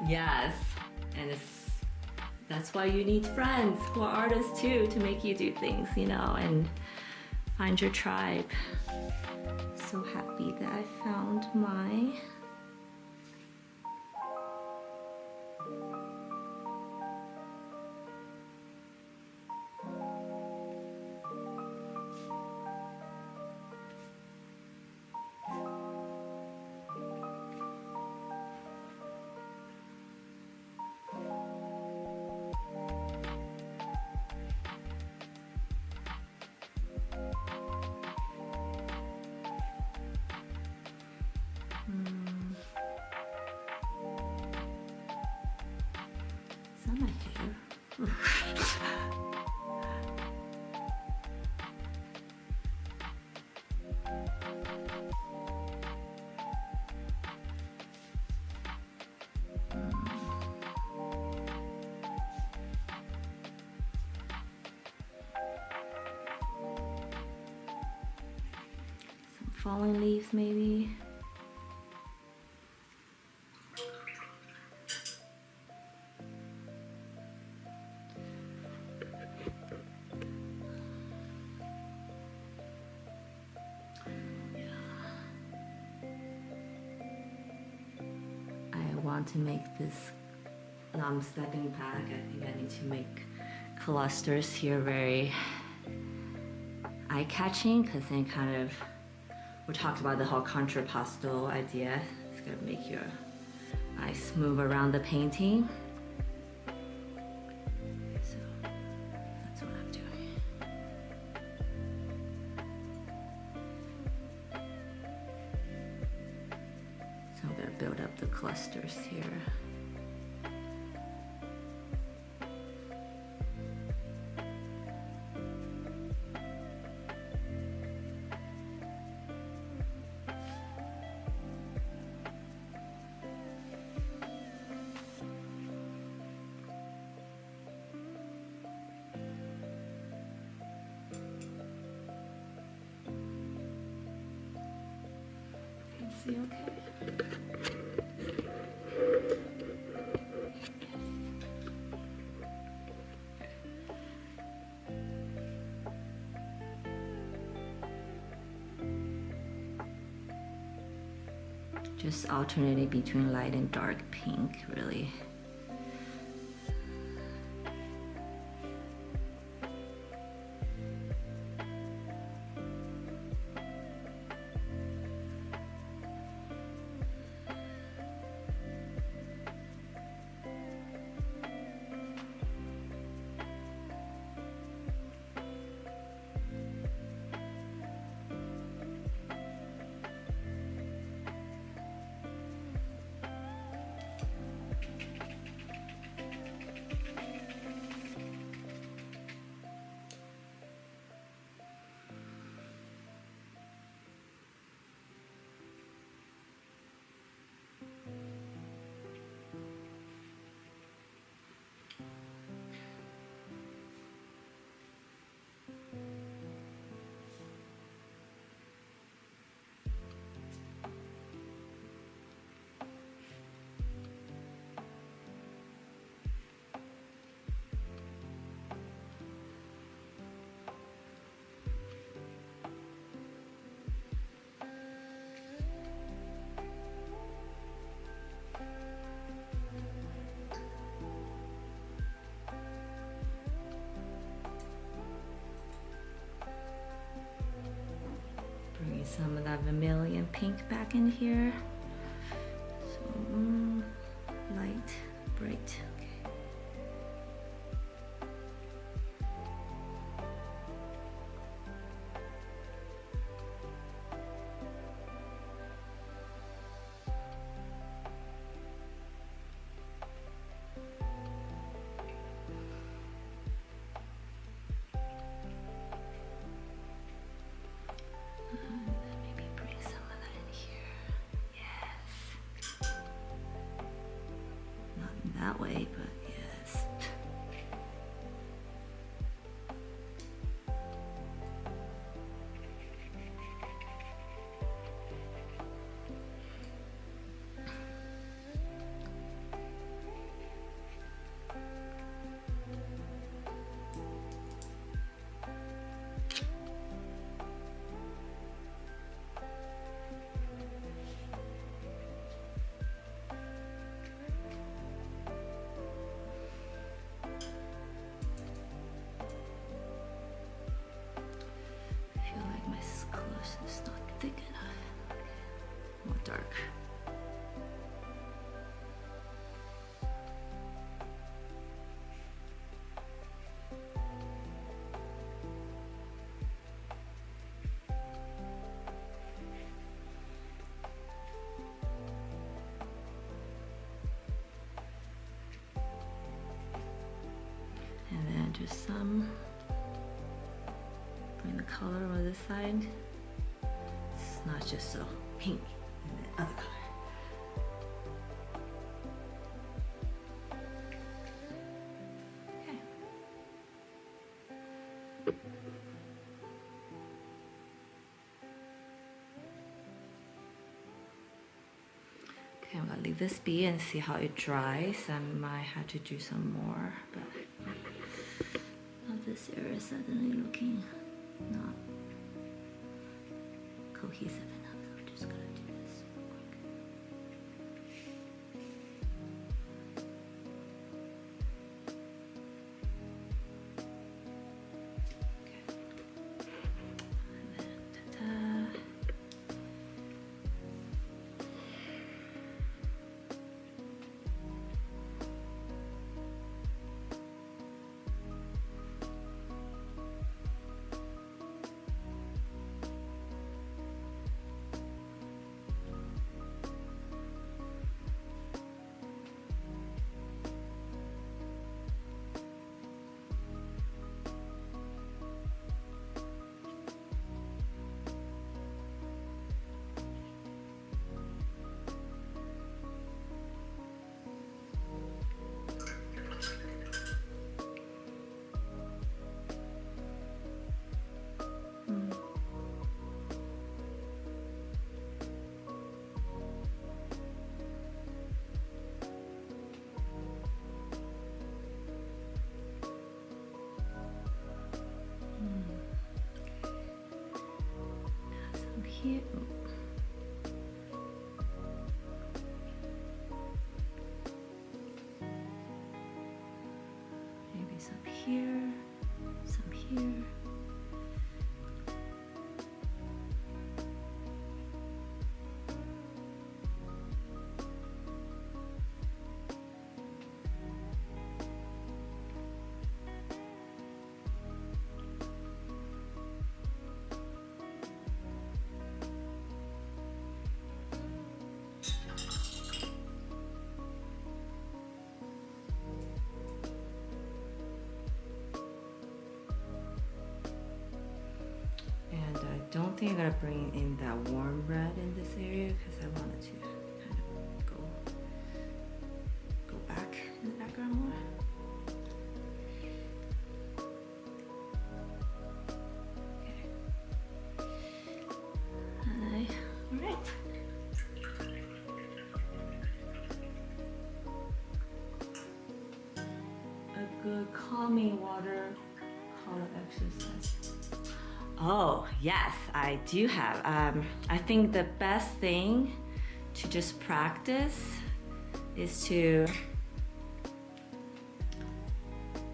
Yes, and that's why you need friends who are artists too, to make you do things, you know, and find your tribe. So happy that I found my my hair. Some fallen leaves maybe. Want to make this, I'm stepping back, I think I need to make clusters here very eye-catching, because then kind of, we talked about the whole contrapposto idea. It's gonna make your eyes move around the painting. So that's what I'm doing. So I'm gonna build up the clusters here. see okay? Just alternating between light and dark pink, really. Bringing some of that vermilion pink back in here. So, light, bright. Okay. Maybe bring some of that in here. Yes. Not in that way, but yes. It's not thick enough. Okay. More dark. And then just some, bring the color on this side. It's not just so pink and the other color. Okay. Okay, I'm gonna leave this be and see how it dries. I might have to do some more, but now this area is suddenly looking not cohesive enough, so we're just gonna do this real quick. Okay. And then, ta-da. here. Maybe some here, some here. I don't think I'm gonna bring in that warm red in this area because I wanted to kind of go back in the background more. Okay. All right. A good calming watercolor exercise. Oh, yes, I do have. I think the best thing to just practice is to,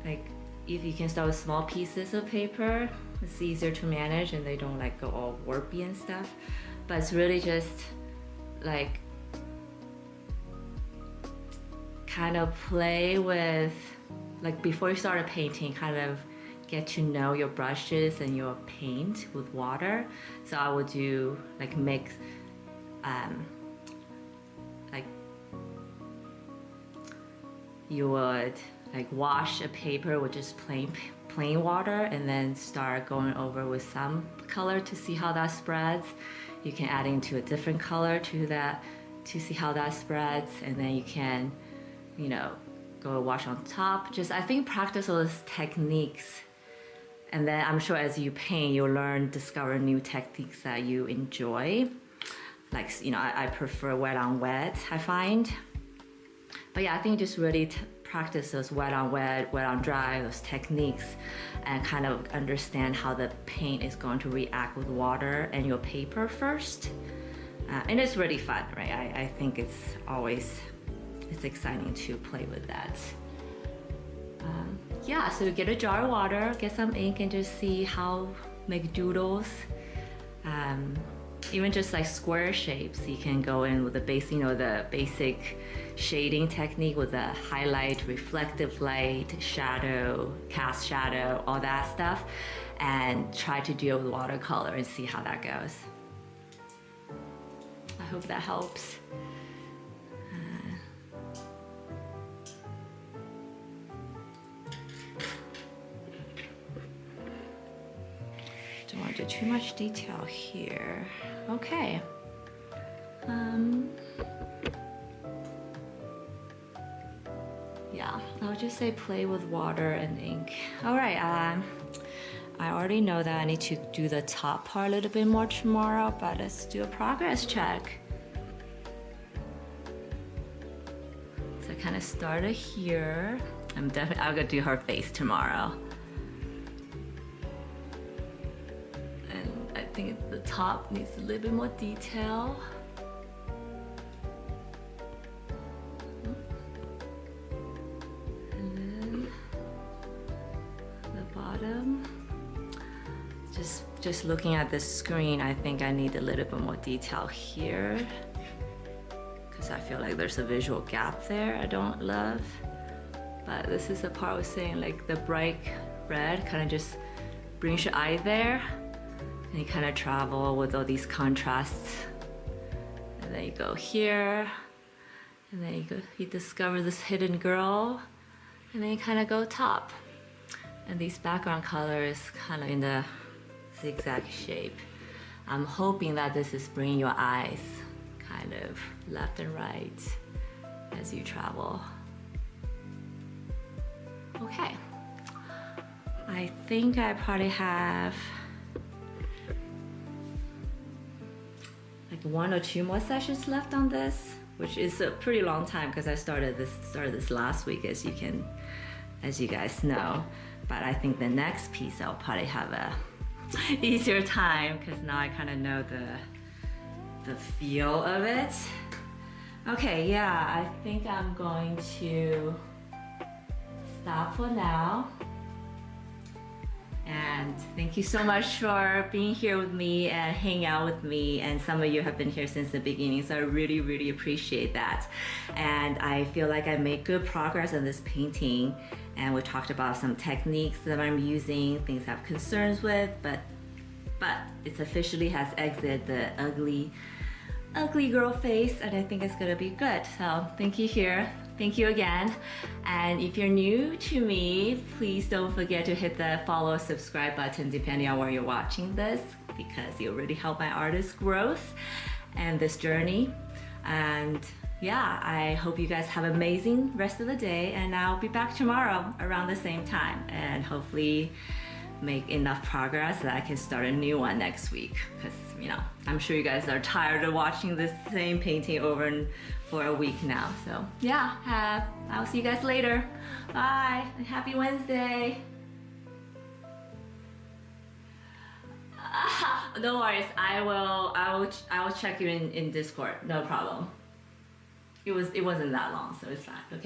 like, if you can start with small pieces of paper, it's easier to manage and they don't like go all warpy and stuff. But it's really just like kind of play with, like before you start a painting, kind of get to know your brushes and your paint with water. So I would do like mix, like you would like wash a paper with just plain water and then start going over with some color to see how that spreads. You can add into a different color to that to see how that spreads, and then you can, you know, go wash on top. Just I think practice all those techniques. And then I'm sure as you paint, you'll learn, discover new techniques that you enjoy. Like, you know, I prefer wet on wet, I find. But yeah, I think just really practice those wet on wet, wet on dry, those techniques, and kind of understand how the paint is going to react with water and your paper first. And it's really fun, right? I think it's exciting to play with that. Yeah, so get a jar of water, get some ink, and just see how, make doodles. Even just like square shapes, you can go in with the base, you know, the basic shading technique with the highlight, reflective light, shadow, cast shadow, all that stuff, and try to deal with watercolor and see how that goes. I hope that helps. Don't want to do too much detail here. Okay. Yeah, I'll just say play with water and ink. All right, I already know that I need to do the top part a little bit more tomorrow, but let's do a progress check. So I kind of started here. I'm gonna do her face tomorrow. I think the top needs a little bit more detail. And then the bottom. Just looking at the screen, I think I need a little bit more detail here, because I feel like there's a visual gap there I don't love. But this is the part I was saying, like the bright red kind of just brings your eye there. And you kind of travel with all these contrasts. And then you go here, and then you discover this hidden girl, and then you kind of go top. And these background colors kind of in the zigzag shape. I'm hoping that this is bringing your eyes kind of left and right as you travel. Okay. I think I probably have like 1 or 2 more sessions left on this, which is a pretty long time because I started this last week, as you guys know. But I think the next piece I'll probably have a easier time, because now I kind of know the feel of it. Okay, yeah, I think I'm going to stop for now. And thank you so much for being here with me and hanging out with me. And some of you have been here since the beginning, so I really, really appreciate that. And I feel like I made good progress on this painting. And we talked about some techniques that I'm using, things I have concerns with, but it officially has exited the ugly girl face, and I think it's gonna be good. So thank you here. Thank you again. And if you're new to me, please don't forget to hit the follow, subscribe button depending on where you're watching this, because it will really help my artist growth and this journey. And yeah, I hope you guys have an amazing rest of the day, and I'll be back tomorrow around the same time and hopefully make enough progress that I can start a new one next week, because you know, I'm sure you guys are tired of watching this same painting over for a week now. So yeah, I'll see you guys later. Bye and happy Wednesday. No worries, I will check you in Discord, no problem. It wasn't that long, so it's fine. Okay.